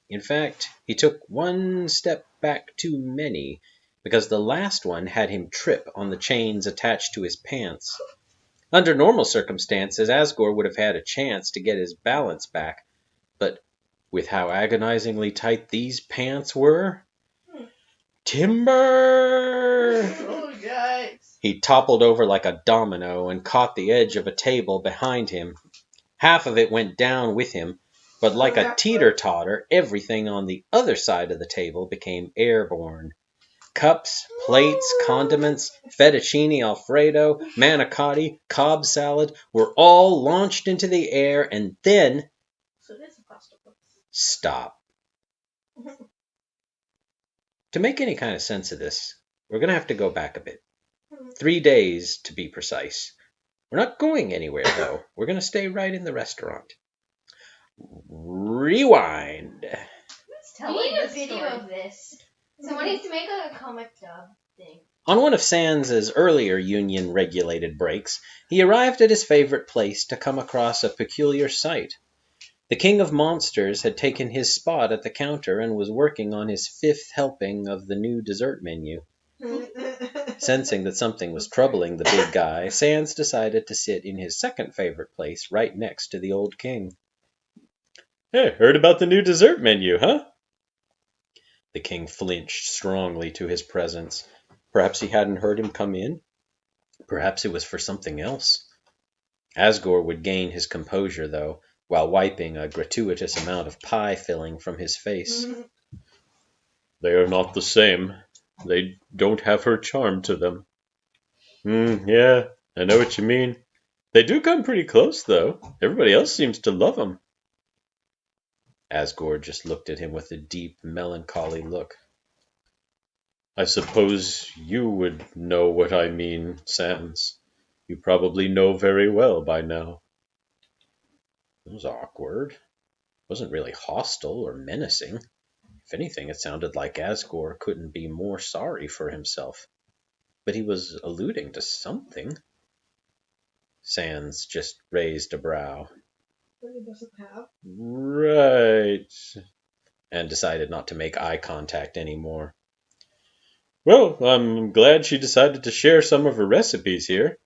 Speaker 1: In fact, he took one step back too many, because the last one had him trip on the chains attached to his pants. Under normal circumstances, Asgore would have had a chance to get his balance back, but with how agonizingly tight these pants were... Timber!
Speaker 3: Oh, yikes.
Speaker 1: He toppled over like a domino and caught the edge of a table behind him. Half of it went down with him, but like a teeter-totter, everything on the other side of the table became airborne. Cups, plates, condiments, fettuccine alfredo, manicotti, Cobb salad were all launched into the air and then...
Speaker 3: So it is a pasta box.
Speaker 1: Stop. To make any kind of sense of this, we're going to have to go back a bit. 3 days, to be precise. We're not going anywhere, though. We're going to stay right in the restaurant. Rewind.
Speaker 6: We need a video of this. Someone needs to make a comic dub thing.
Speaker 1: On one of Sans' earlier union-regulated breaks, he arrived at his favorite place to come across a peculiar sight. The King of Monsters had taken his spot at the counter and was working on his 5th helping of the new dessert menu. Sensing that something was troubling the big guy, Sans decided to sit in his second favorite place right next to the old king.
Speaker 4: Hey, heard about the new dessert menu, huh?
Speaker 1: The king flinched strongly to his presence. Perhaps he hadn't heard him come in? Perhaps it was for something else? Asgore would gain his composure, though, while wiping a gratuitous amount of pie filling from his face.
Speaker 4: They are not the same. They don't have her charm to them. Yeah, I know what you mean. They do come pretty close, though. Everybody else seems to love them.
Speaker 1: Asgore just looked at him with a deep, melancholy look.
Speaker 4: I suppose you would know what I mean, Sans. You probably know very well by now.
Speaker 1: It was awkward. It wasn't really hostile or menacing. If anything, it sounded like Asgore couldn't be more sorry for himself. But he was alluding to something. Sans just raised a brow.
Speaker 5: But he doesn't have.
Speaker 4: Right.
Speaker 1: And decided not to make eye contact anymore.
Speaker 4: Well, I'm glad she decided to share some of her recipes here.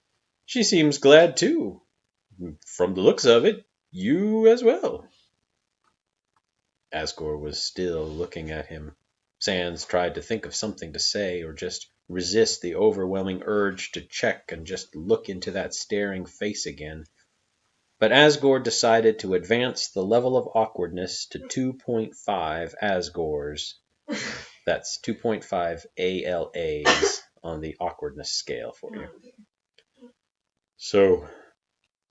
Speaker 4: She seems glad too. From the looks of it, you as well.
Speaker 1: Asgore was still looking at him. Sans tried to think of something to say, or just resist the overwhelming urge to check and just look into that staring face again. But Asgore decided to advance the level of awkwardness to 2.5 Asgores. That's 2.5 ALAs on the awkwardness scale for you.
Speaker 4: So,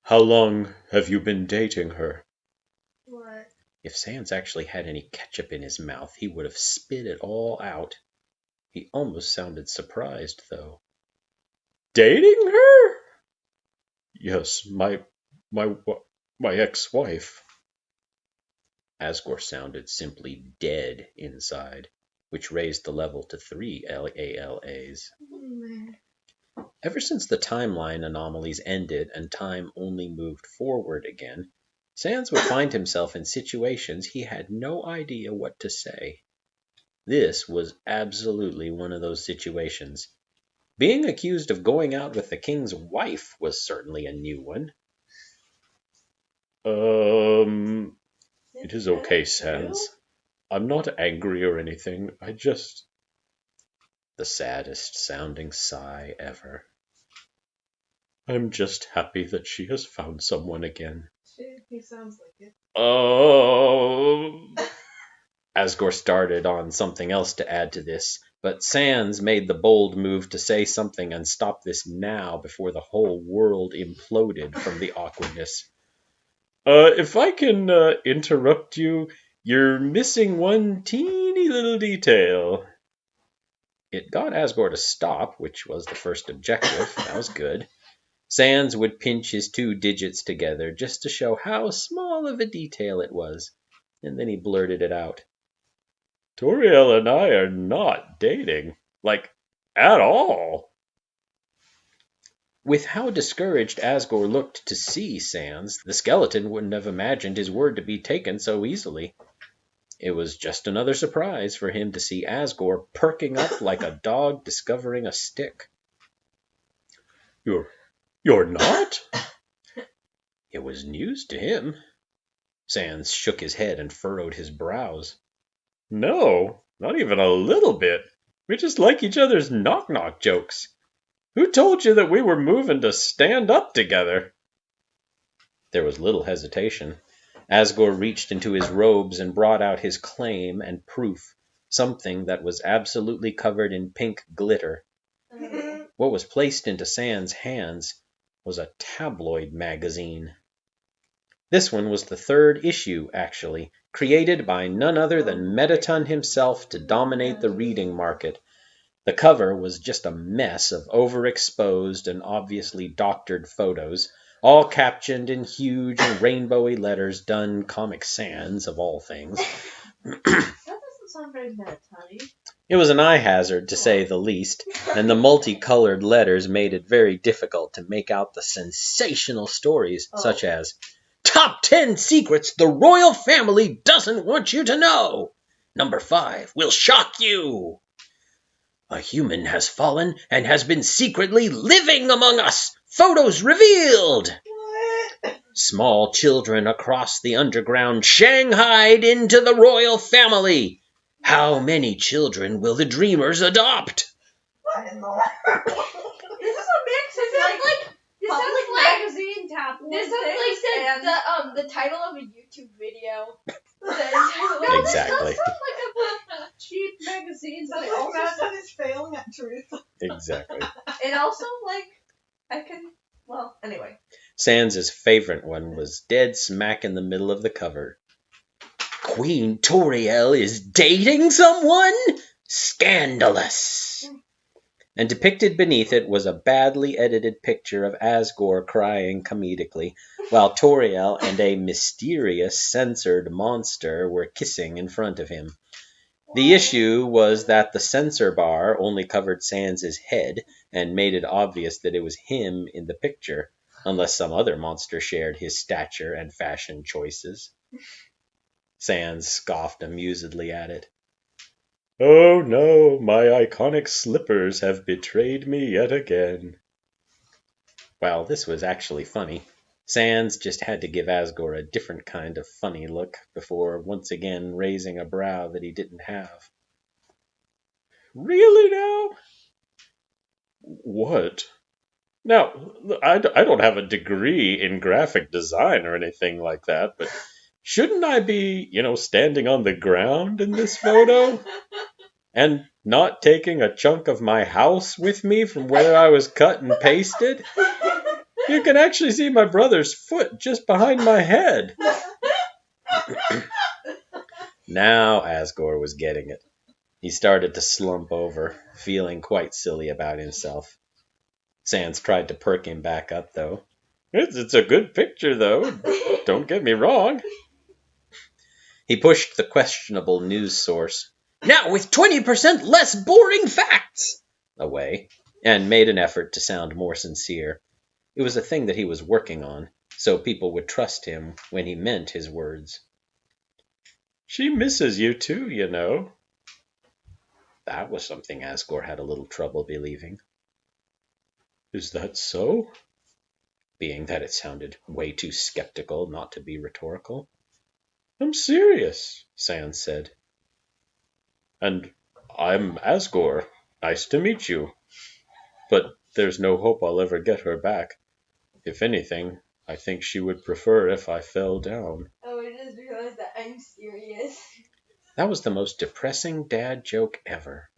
Speaker 4: how long have you been dating her?
Speaker 5: What?
Speaker 1: If Sans actually had any ketchup in his mouth, he would have spit it all out. He almost sounded surprised, though.
Speaker 4: Dating her? Yes, my ex-wife.
Speaker 1: Asgore sounded simply dead inside, which raised the level to 3 ALAs. Ever since the timeline anomalies ended and time only moved forward again, Sans would find himself in situations he had no idea what to say. This was absolutely one of those situations. Being accused of going out with the king's wife was certainly a new one.
Speaker 4: It is okay, Sans. I'm not angry or anything.
Speaker 1: The saddest sounding sigh ever.
Speaker 4: I'm just happy that she has found someone again.
Speaker 5: He sounds like it.
Speaker 1: Asgore started on something else to add to this, but Sans made the bold move to say something and stop this now before the whole world imploded from the awkwardness.
Speaker 4: If I can interrupt you, you're missing one teeny little detail.
Speaker 1: It got Asgore to stop, which was the first objective. That was good. Sans would pinch his 2 digits together just to show how small of a detail it was, and then he blurted it out.
Speaker 4: Toriel and I are not dating. Like, at all.
Speaker 1: With how discouraged Asgore looked to see Sans, the skeleton wouldn't have imagined his word to be taken so easily. It was just another surprise for him to see Asgore perking up like a dog discovering a stick.
Speaker 4: You're not?
Speaker 1: It was news to him. Sans shook his head and furrowed his brows.
Speaker 4: No, not even a little bit. We just like each other's knock-knock jokes. Who told you that we were moving to stand up together?
Speaker 1: There was little hesitation. Asgore reached into his robes and brought out his claim and proof, something that was absolutely covered in pink glitter. What was placed into Sans' hands was a tabloid magazine. This one was the 3rd issue, actually, created by none other than Mettaton himself to dominate the reading market. The cover was just a mess of overexposed and obviously doctored photos, all captioned in huge and rainbowy letters done Comic Sans, of all things.
Speaker 3: That doesn't sound very Mettaton-y.
Speaker 1: It was an eye hazard, to say the least, and the multicolored letters made it very difficult to make out the sensational stories, such as, Top 10 Secrets the Royal Family Doesn't Want You to Know! Number 5 will shock you! A human has fallen and has been secretly living among us. Photos revealed.
Speaker 5: What?
Speaker 1: Small children across the underground shanghaied into the royal family. How many children will the dreamers adopt?
Speaker 5: What in the world?
Speaker 3: This is a mix of
Speaker 6: This
Speaker 3: public
Speaker 6: sounds like
Speaker 3: magazine tabloid
Speaker 6: this sounds
Speaker 3: things
Speaker 6: like
Speaker 3: and
Speaker 6: the title of a YouTube video.
Speaker 3: no,
Speaker 1: Exactly.
Speaker 3: This does sound like a cheap magazine, but it also
Speaker 5: Madison is failing at truth.
Speaker 1: Exactly.
Speaker 3: it also I can anyway.
Speaker 1: Sans' favorite one was dead smack in the middle of the cover. Queen Toriel is dating someone? Scandalous! And depicted beneath it was a badly edited picture of Asgore crying comedically, while Toriel and a mysterious censored monster were kissing in front of him. The issue was that the censor bar only covered Sans' head and made it obvious that it was him in the picture, unless some other monster shared his stature and fashion choices. Sans scoffed amusedly at it.
Speaker 4: Oh no, my iconic slippers have betrayed me yet again.
Speaker 1: Well, this was actually funny. Sans just had to give Asgore a different kind of funny look before once again raising a brow that he didn't have.
Speaker 4: Really now? What? Now, I don't have a degree in graphic design or anything like that, but shouldn't I be, standing on the ground in this photo? And not taking a chunk of my house with me from where I was cut and pasted? You can actually see my brother's foot just behind my head.
Speaker 1: Now Asgore was getting it. He started to slump over, feeling quite silly about himself. Sans tried to perk him back up, though.
Speaker 4: It's a good picture, though. Don't get me wrong.
Speaker 1: He pushed the questionable news source, now with 20% less boring facts, away, and made an effort to sound more sincere. It was a thing that he was working on, so people would trust him when he meant his words.
Speaker 4: She misses you too, you know.
Speaker 1: That was something Asgore had a little trouble believing.
Speaker 4: Is that so?
Speaker 1: Being that it sounded way too skeptical not to be rhetorical.
Speaker 4: I'm serious,
Speaker 1: Sans said.
Speaker 4: And I'm Asgore. Nice to meet you. But there's no hope I'll ever get her back. If anything, I think she would prefer if I fell down.
Speaker 6: Oh, I just realized that I'm serious.
Speaker 1: That was the most depressing dad joke ever.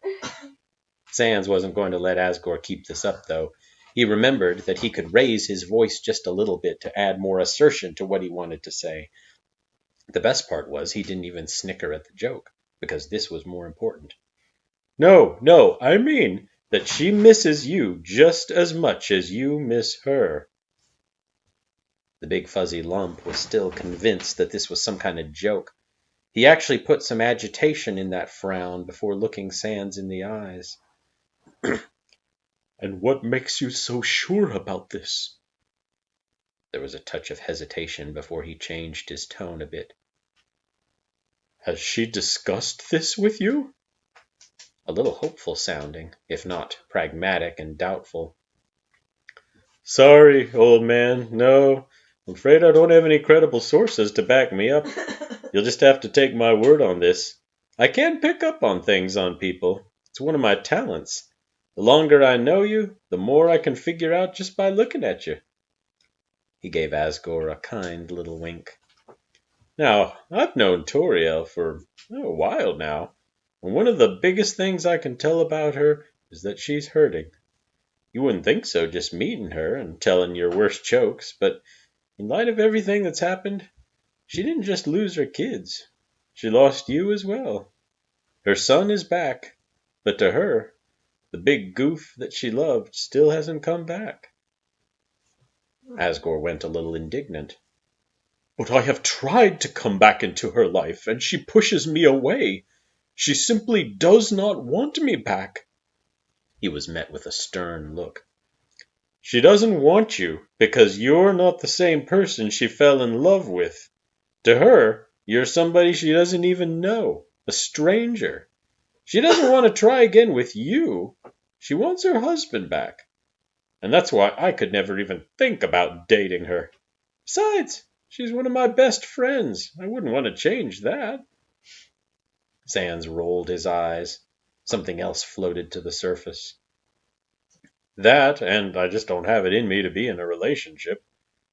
Speaker 1: Sans wasn't going to let Asgore keep this up, though. He remembered that he could raise his voice just a little bit to add more assertion to what he wanted to say. The best part was he didn't even snicker at the joke, because this was more important.
Speaker 4: No, I mean that she misses you just as much as you miss her.
Speaker 1: The big fuzzy lump was still convinced that this was some kind of joke. He actually put some agitation in that frown before looking Sans in the eyes.
Speaker 4: And what makes you so sure about this?
Speaker 1: There was a touch of hesitation before he changed his tone a bit.
Speaker 4: Has she discussed this with you?
Speaker 1: A little hopeful sounding, if not pragmatic and doubtful.
Speaker 4: Sorry, old man. No, I'm afraid I don't have any credible sources to back me up. You'll just have to take my word on this. I can pick up on things on people. It's one of my talents. The longer I know you, the more I can figure out just by looking at you.
Speaker 1: He gave Asgore a kind little wink.
Speaker 4: Now, I've known Toriel for a while now, and one of the biggest things I can tell about her is that she's hurting. You wouldn't think so just meeting her and telling your worst jokes, but in light of everything that's happened, she didn't just lose her kids. She lost you as well. Her son is back, but to her, the big goof that she loved still hasn't come back.
Speaker 1: Asgore went a little indignant.
Speaker 4: But I have tried to come back into her life, and she pushes me away. She simply does not want me back.
Speaker 1: He was met with a stern look.
Speaker 4: She doesn't want you because you're not the same person she fell in love with. To her, you're somebody she doesn't even know, a stranger. She doesn't want to try again with you. She wants her husband back. And that's why I could never even think about dating her. Besides, she's one of my best friends. I wouldn't want to change that. Sans rolled his eyes. Something else floated to the surface. That, and I just don't have it in me to be in a relationship.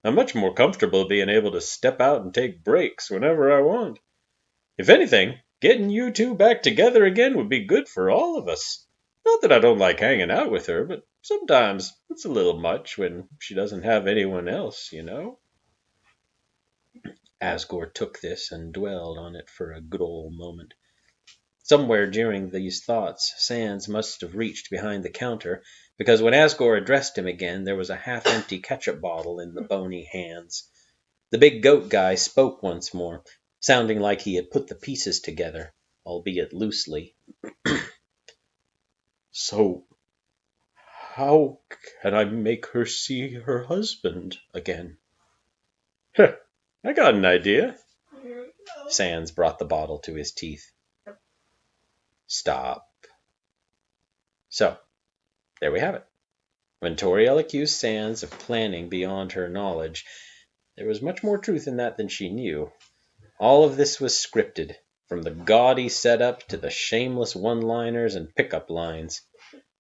Speaker 4: I'm much more comfortable being able to step out and take breaks whenever I want. If anything, getting you two back together again would be good for all of us. Not that I don't like hanging out with her, but sometimes it's a little much when she doesn't have anyone else, you know? Asgore took this and dwelled on it for a good old moment. Somewhere during these thoughts, Sans must have reached behind the counter, because when Asgore addressed him again, there was a half-empty ketchup bottle in the bony hands. The big goat guy spoke once more, sounding like he had put the pieces together, albeit loosely. So, how can I make her see her husband again? I got an idea. Sans brought the bottle to his teeth. Stop. So, there we have it. When Toriel accused Sans of planning beyond her knowledge, there was much more truth in that than she knew. All of this was scripted, from the gaudy setup to the shameless one-liners and pickup lines.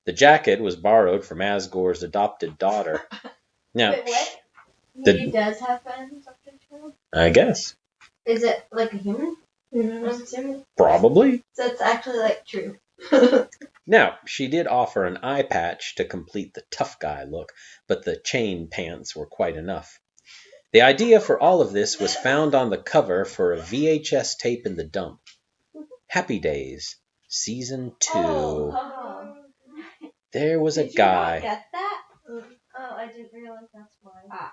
Speaker 4: The jacket was borrowed from Asgore's adopted daughter. Now,
Speaker 6: Wait, what?
Speaker 4: The-
Speaker 6: He does have friends up to two?
Speaker 4: I guess.
Speaker 6: Is it like a human?
Speaker 5: Yeah.
Speaker 6: I'm assuming.
Speaker 4: Probably.
Speaker 6: So it's actually like true.
Speaker 1: Now, she did offer an eye patch to complete the tough guy look, but the chain pants were quite enough. The idea for all of this was found on the cover for a VHS tape in the dump. Happy Days, Season 2.
Speaker 6: Oh.
Speaker 1: There was a
Speaker 6: Did you not
Speaker 1: guy.
Speaker 6: get that? Oh, I didn't realize that's why.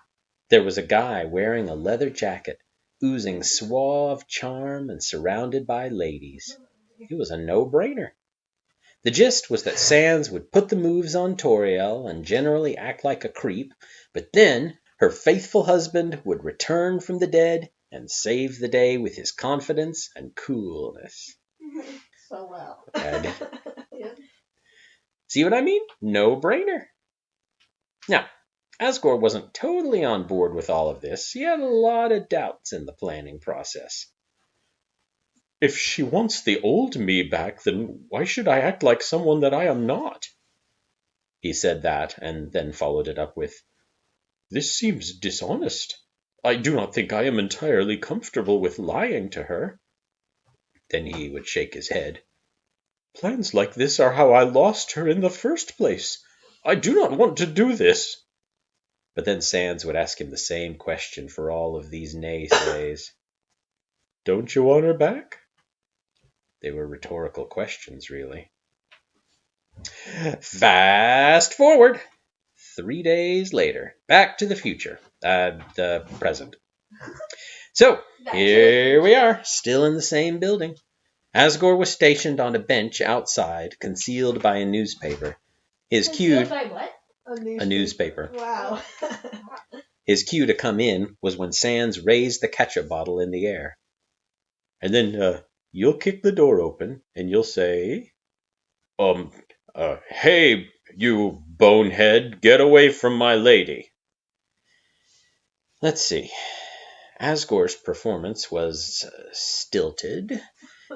Speaker 1: There was a guy wearing a leather jacket, oozing suave charm and surrounded by ladies. It was a no-brainer. The gist was that Sans would put the moves on Toriel and generally act like a creep, but then her faithful husband would return from the dead and save the day with his confidence and coolness.
Speaker 5: So well.
Speaker 1: Ed.
Speaker 5: Yeah.
Speaker 1: See what I mean? No-brainer. Now, Asgore wasn't totally on board with all of this. He had a lot of doubts in the planning process.
Speaker 4: If she wants the old me back, then why should I act like someone that I am not?
Speaker 1: He said that, and then followed it up with,
Speaker 4: This seems dishonest. I do not think I am entirely comfortable with lying to her.
Speaker 1: Then he would shake his head.
Speaker 4: Plans like this are how I lost her in the first place. I do not want to do this.
Speaker 1: But then Sans would ask him the same question for all of these naysays.
Speaker 4: Don't you want her back?
Speaker 1: They were rhetorical questions, really. Fast forward. 3 days later. Back to the future. The present. So, here we are, still in the same building. Asgore was stationed on a bench outside, concealed by a newspaper. His
Speaker 6: Concealed
Speaker 1: cue...
Speaker 6: by what?
Speaker 1: A newspaper.
Speaker 5: Wow.
Speaker 1: His cue to come in was when Sans raised the ketchup bottle in the air.
Speaker 4: And then you'll kick the door open and you'll say, hey, you bonehead, get away from my lady.
Speaker 1: Let's see. Asgore's performance was stilted.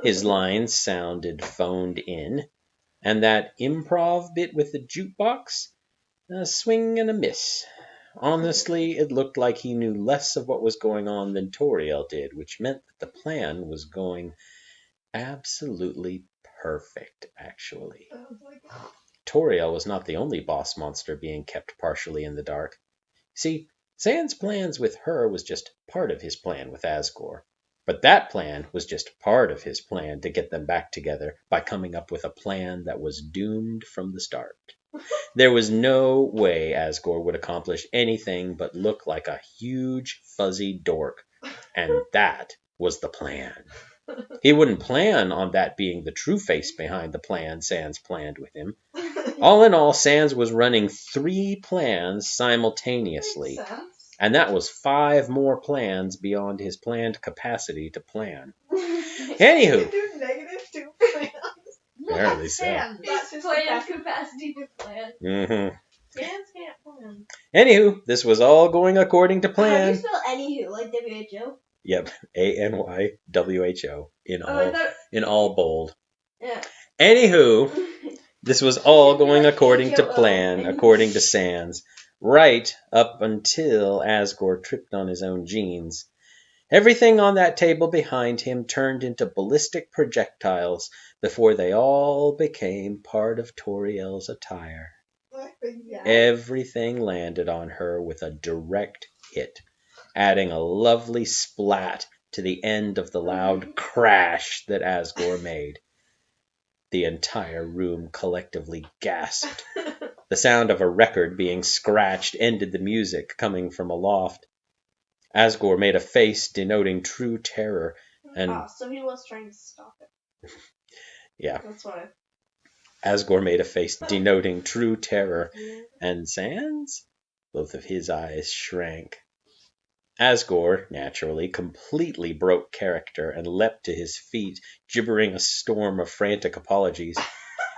Speaker 1: His lines sounded phoned in. And that improv bit with the jukebox? A swing and a miss. Honestly, it looked like he knew less of what was going on than Toriel did, which meant that the plan was going absolutely perfect, actually. Toriel was not the only boss monster being kept partially in the dark. See, Sans' plans with her was just part of his plan with Asgore. But that plan was just part of his plan to get them back together by coming up with a plan that was doomed from the start. There was no way Asgore would accomplish anything but look like a huge, fuzzy dork. And that was the plan. He wouldn't plan on that being the true face behind the plan Sans planned with him. All in all, Sans was running 3 plans simultaneously.
Speaker 5: Makes sense.
Speaker 1: And that was 5 more plans beyond his planned capacity to plan.
Speaker 5: You
Speaker 1: Anywho,
Speaker 5: do -2 plans.
Speaker 4: Apparently so.
Speaker 5: That's
Speaker 3: His
Speaker 5: his
Speaker 3: plan
Speaker 5: capacity.
Speaker 3: capacity to plan.
Speaker 4: Mm-hmm.
Speaker 3: Sans can't plan.
Speaker 4: Anywho, this was all going according to
Speaker 3: How do you
Speaker 4: plan.
Speaker 3: spell anywho? Like WHO?
Speaker 4: Yep, ANYWHO
Speaker 5: I thought
Speaker 4: in all bold.
Speaker 3: Yeah.
Speaker 4: Anywho, this was all going
Speaker 3: Like
Speaker 4: according to
Speaker 3: HOO.
Speaker 4: plan, according to Sans, right up until Asgore tripped on his own jeans. Everything on that table behind him turned into ballistic projectiles before they all became part of Toriel's attire.
Speaker 5: yeah.
Speaker 4: Everything landed on her with a direct hit, adding a lovely splat to the end of the loud crash that Asgore made. The entire room collectively gasped. The sound of a record being scratched ended the music coming from aloft. Asgore made a face denoting true terror, and
Speaker 3: So he was trying to stop it.
Speaker 4: yeah,
Speaker 3: That's why.
Speaker 4: Asgore made a face denoting true terror, and Sans? Both of his eyes shrank. Asgore, naturally, completely broke character and leapt to his feet, gibbering a storm of frantic apologies.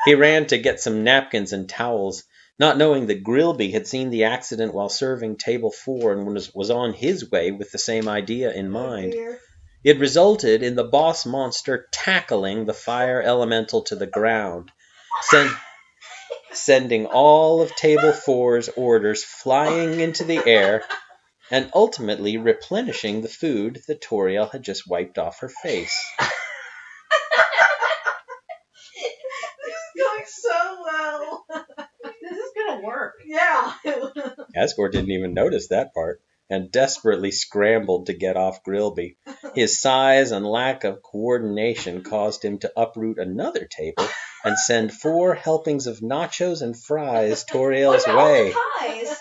Speaker 4: He ran to get some napkins and towels, not knowing that Grilby had seen the accident while serving table 4 and was on his way with the same idea in mind. It resulted in the boss monster tackling the fire elemental to the ground, sending all of table 4's orders flying into the air, and ultimately replenishing the food that Toriel had just wiped off her face.
Speaker 5: This is going so well.
Speaker 3: This is gonna work.
Speaker 5: Yeah.
Speaker 4: Asgore didn't even notice that part, and desperately scrambled to get off Grilby. His size and lack of coordination caused him to uproot another table and send 4 helpings of nachos and fries Toriel's way.
Speaker 3: Pies.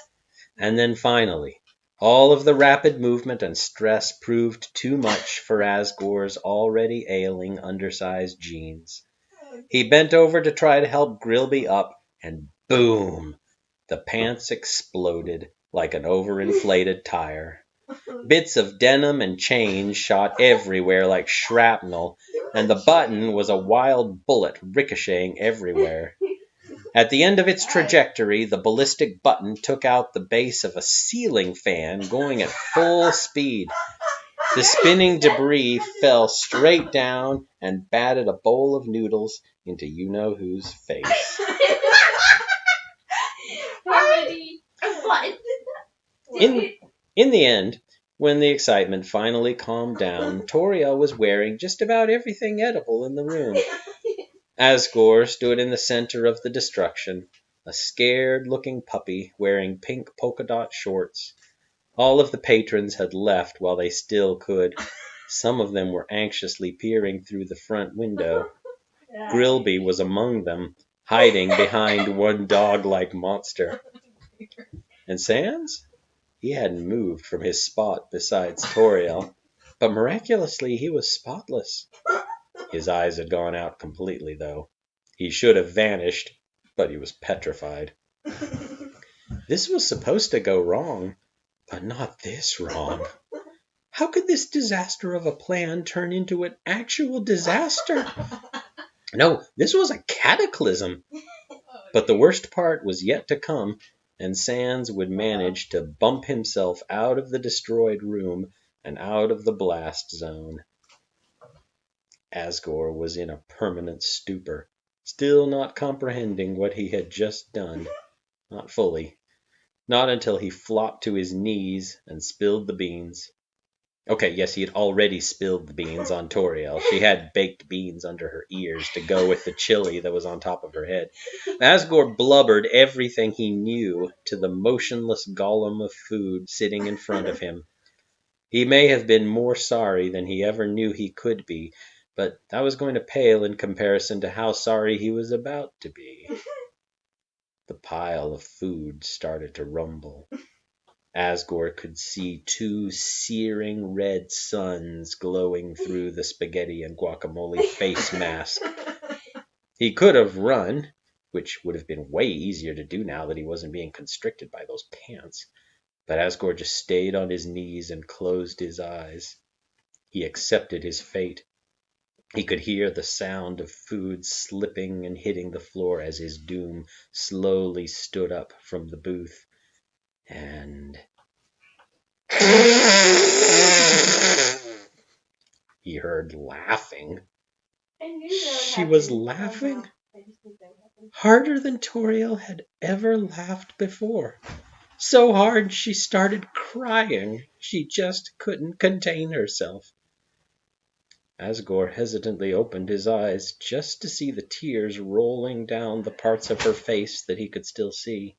Speaker 4: And then finally, all of the rapid movement and stress proved too much for Asgore's already ailing undersized jeans. He bent over to try to help Grilby up, and boom! The pants exploded like an overinflated tire. Bits of denim and chain shot everywhere like shrapnel, and the button was a wild bullet ricocheting everywhere. At the end of its trajectory, the ballistic button took out the base of a ceiling fan going at full speed. The spinning debris fell straight down and batted a bowl of noodles into you-know-who's face.
Speaker 3: What?
Speaker 4: In the end, when the excitement finally calmed down, Toriel was wearing just about everything edible in the room. Asgore stood in the center of the destruction, a scared-looking puppy wearing pink polka-dot shorts. All of the patrons had left while they still could. Some of them were anxiously peering through the front window. Grilby was among them, hiding behind one dog-like monster. And Sans? He hadn't moved from his spot beside Toriel, but miraculously he was spotless. His eyes had gone out completely, though. He should have vanished, but he was petrified. This was supposed to go wrong, but not this wrong. How could this disaster of a plan turn into an actual disaster? No, this was a cataclysm. But the worst part was yet to come, and Sans would manage to bump himself out of the destroyed room and out of the blast zone. Asgore was in a permanent stupor, still not comprehending what he had just done. Not fully. Not until he flopped to his knees and spilled the beans. Okay, yes, he had already spilled the beans on Toriel. She had baked beans under her ears to go with the chili that was on top of her head. Asgore blubbered everything he knew to the motionless golem of food sitting in front of him. He may have been more sorry than he ever knew he could be, but that was going to pale in comparison to how sorry he was about to be. The pile of food started to rumble. Asgore could see 2 searing red suns glowing through the spaghetti and guacamole face mask. He could have run, which would have been way easier to do now that he wasn't being constricted by those pants. But Asgore just stayed on his knees and closed his eyes. He accepted his fate.
Speaker 1: He could hear the sound of food slipping and hitting the floor as his doom slowly stood up from the booth. And he heard laughing. She was laughing harder than Toriel had ever laughed before. So hard she started crying. She just couldn't contain herself. Asgore hesitantly opened his eyes just to see the tears rolling down the parts of her face that he could still see.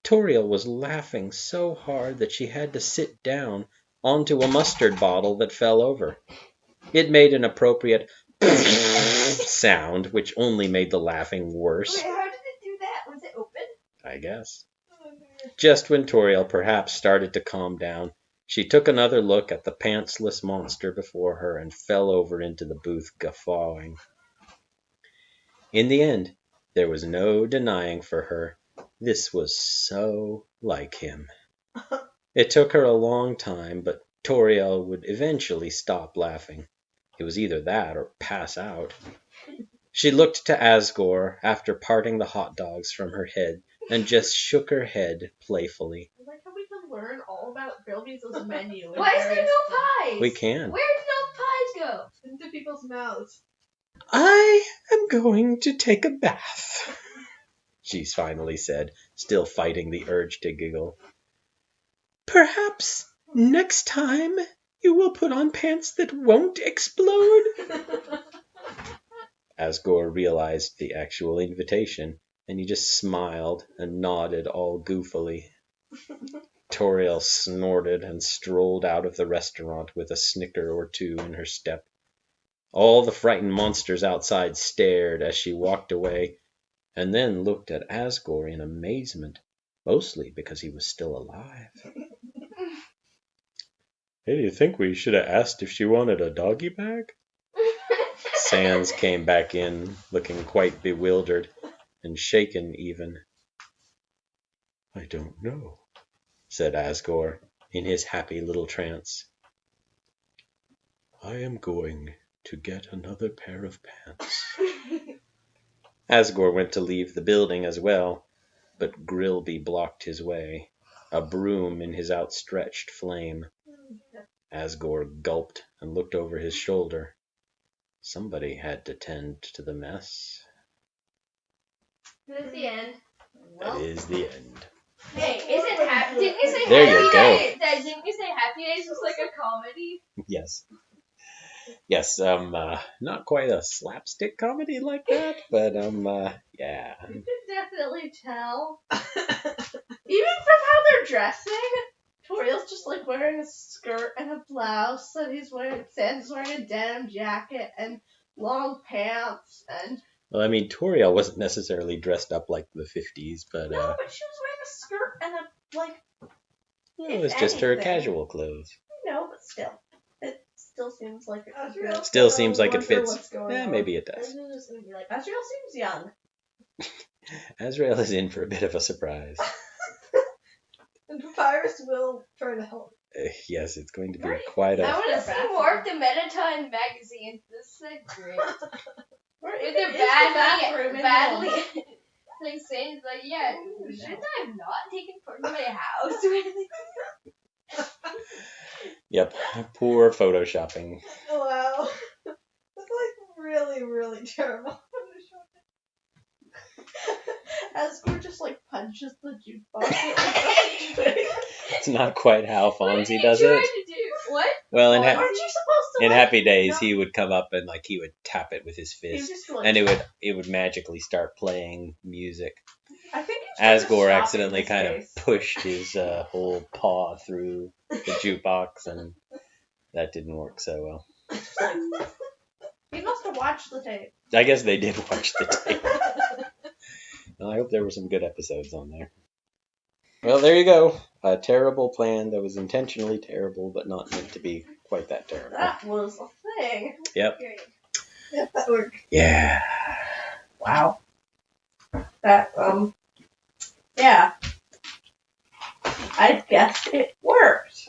Speaker 1: Toriel was laughing so hard that she had to sit down onto a mustard bottle that fell over. It made an appropriate sound, which only made the laughing worse.
Speaker 6: Wait, how did it do that? Was it open?
Speaker 1: I guess. Just when Toriel perhaps started to calm down, she took another look at the pantsless monster before her and fell over into the booth, guffawing. In the end, there was no denying for her. This was so like him. It took her a long time, but Toriel would eventually stop laughing. It was either that or pass out. She looked to Asgore after parting the hot dogs from her head and just shook her head playfully.
Speaker 3: I like how we can learn all about Girl Weasel's menu.
Speaker 6: Why is there no pies?
Speaker 1: We can.
Speaker 6: Where did no pies go?
Speaker 3: Into people's mouths.
Speaker 1: I am going to take a bath, she finally said, still fighting the urge to giggle. Perhaps next time you will put on pants that won't explode? Asgore realized the actual invitation, and he just smiled and nodded all goofily. Toriel snorted and strolled out of the restaurant with a snicker or two in her step. All the frightened monsters outside stared as she walked away, and then looked at Asgore in amazement, mostly because he was still alive.
Speaker 4: Hey, do you think we should have asked if she wanted a doggy bag?
Speaker 1: Sans came back in, looking quite bewildered, and shaken even.
Speaker 4: I don't know,
Speaker 1: said Asgore, in his happy little trance.
Speaker 4: I am going to get another pair of pants.
Speaker 1: Asgore went to leave the building as well, but Grilby blocked his way, a broom in his outstretched flame. Asgore gulped and looked over his shoulder. Somebody had to tend to the mess.
Speaker 6: This is the end.
Speaker 1: That is the end.
Speaker 6: Hey, is it happy? Didn't you say
Speaker 1: There
Speaker 6: Happy
Speaker 1: you go.
Speaker 6: Days? Didn't you say Happy Days was like a comedy?
Speaker 1: Yes. Yes, not quite a slapstick comedy like that, but yeah.
Speaker 3: You can definitely tell. Even from how they're dressing. Toriel's just like wearing a skirt and a blouse, and Sans is wearing a denim jacket and long pants, and
Speaker 1: Well, I mean, Toriel wasn't necessarily dressed up like the 50s, but
Speaker 3: no, but she was wearing a skirt and a
Speaker 1: it was just her
Speaker 3: anything.
Speaker 1: casual clothes.
Speaker 3: No, but still, it still seems like it.
Speaker 5: Asriel
Speaker 1: Still seems like it
Speaker 5: wonder
Speaker 1: fits.
Speaker 5: what's going
Speaker 1: Yeah,
Speaker 5: on.
Speaker 1: maybe it
Speaker 3: I
Speaker 1: does.
Speaker 3: was just gonna be like, Asriel seems young.
Speaker 1: Azrael is in for a bit of a surprise.
Speaker 5: And Papyrus will try to help.
Speaker 1: Yes, it's going to be
Speaker 3: Right.
Speaker 1: quite
Speaker 6: I
Speaker 1: a...
Speaker 6: want to see
Speaker 3: bathroom.
Speaker 6: more of the Metatime magazine. This is like great.
Speaker 3: Or
Speaker 6: If
Speaker 3: if
Speaker 6: they're
Speaker 3: it is the bathroom
Speaker 6: badly,
Speaker 3: in
Speaker 6: like saying like, yeah, shouldn't I have not taken part in my house?
Speaker 1: Yep, poor photoshopping.
Speaker 5: Oh, wow. That's like really, really terrible.
Speaker 3: Asgore just like punches the jukebox.
Speaker 1: It's not quite how
Speaker 6: What are
Speaker 1: Fonzie
Speaker 6: you
Speaker 1: does
Speaker 6: trying
Speaker 1: it.
Speaker 6: to do? What?
Speaker 1: Well,
Speaker 3: Aren't you supposed to?
Speaker 1: in
Speaker 3: like,
Speaker 1: Happy Days,
Speaker 3: no,
Speaker 1: he would come up and he would tap it with his
Speaker 3: he
Speaker 1: fist,
Speaker 3: just, like,
Speaker 1: and it would magically start playing music.
Speaker 3: I think he's trying to
Speaker 1: Asgore
Speaker 3: stop
Speaker 1: accidentally
Speaker 3: it in
Speaker 1: kind of
Speaker 3: his face.
Speaker 1: pushed his whole paw through the jukebox, and that didn't work so well.
Speaker 3: He must have watched the tape.
Speaker 1: I guess they did watch the tape. Well, I hope there were some good episodes on there. Well, there you go. A terrible plan that was intentionally terrible, but not meant to be quite that terrible.
Speaker 3: That was a thing.
Speaker 1: Yep.
Speaker 3: Great.
Speaker 5: Yep, that worked.
Speaker 1: Yeah.
Speaker 3: Wow. That yeah. I guess it worked.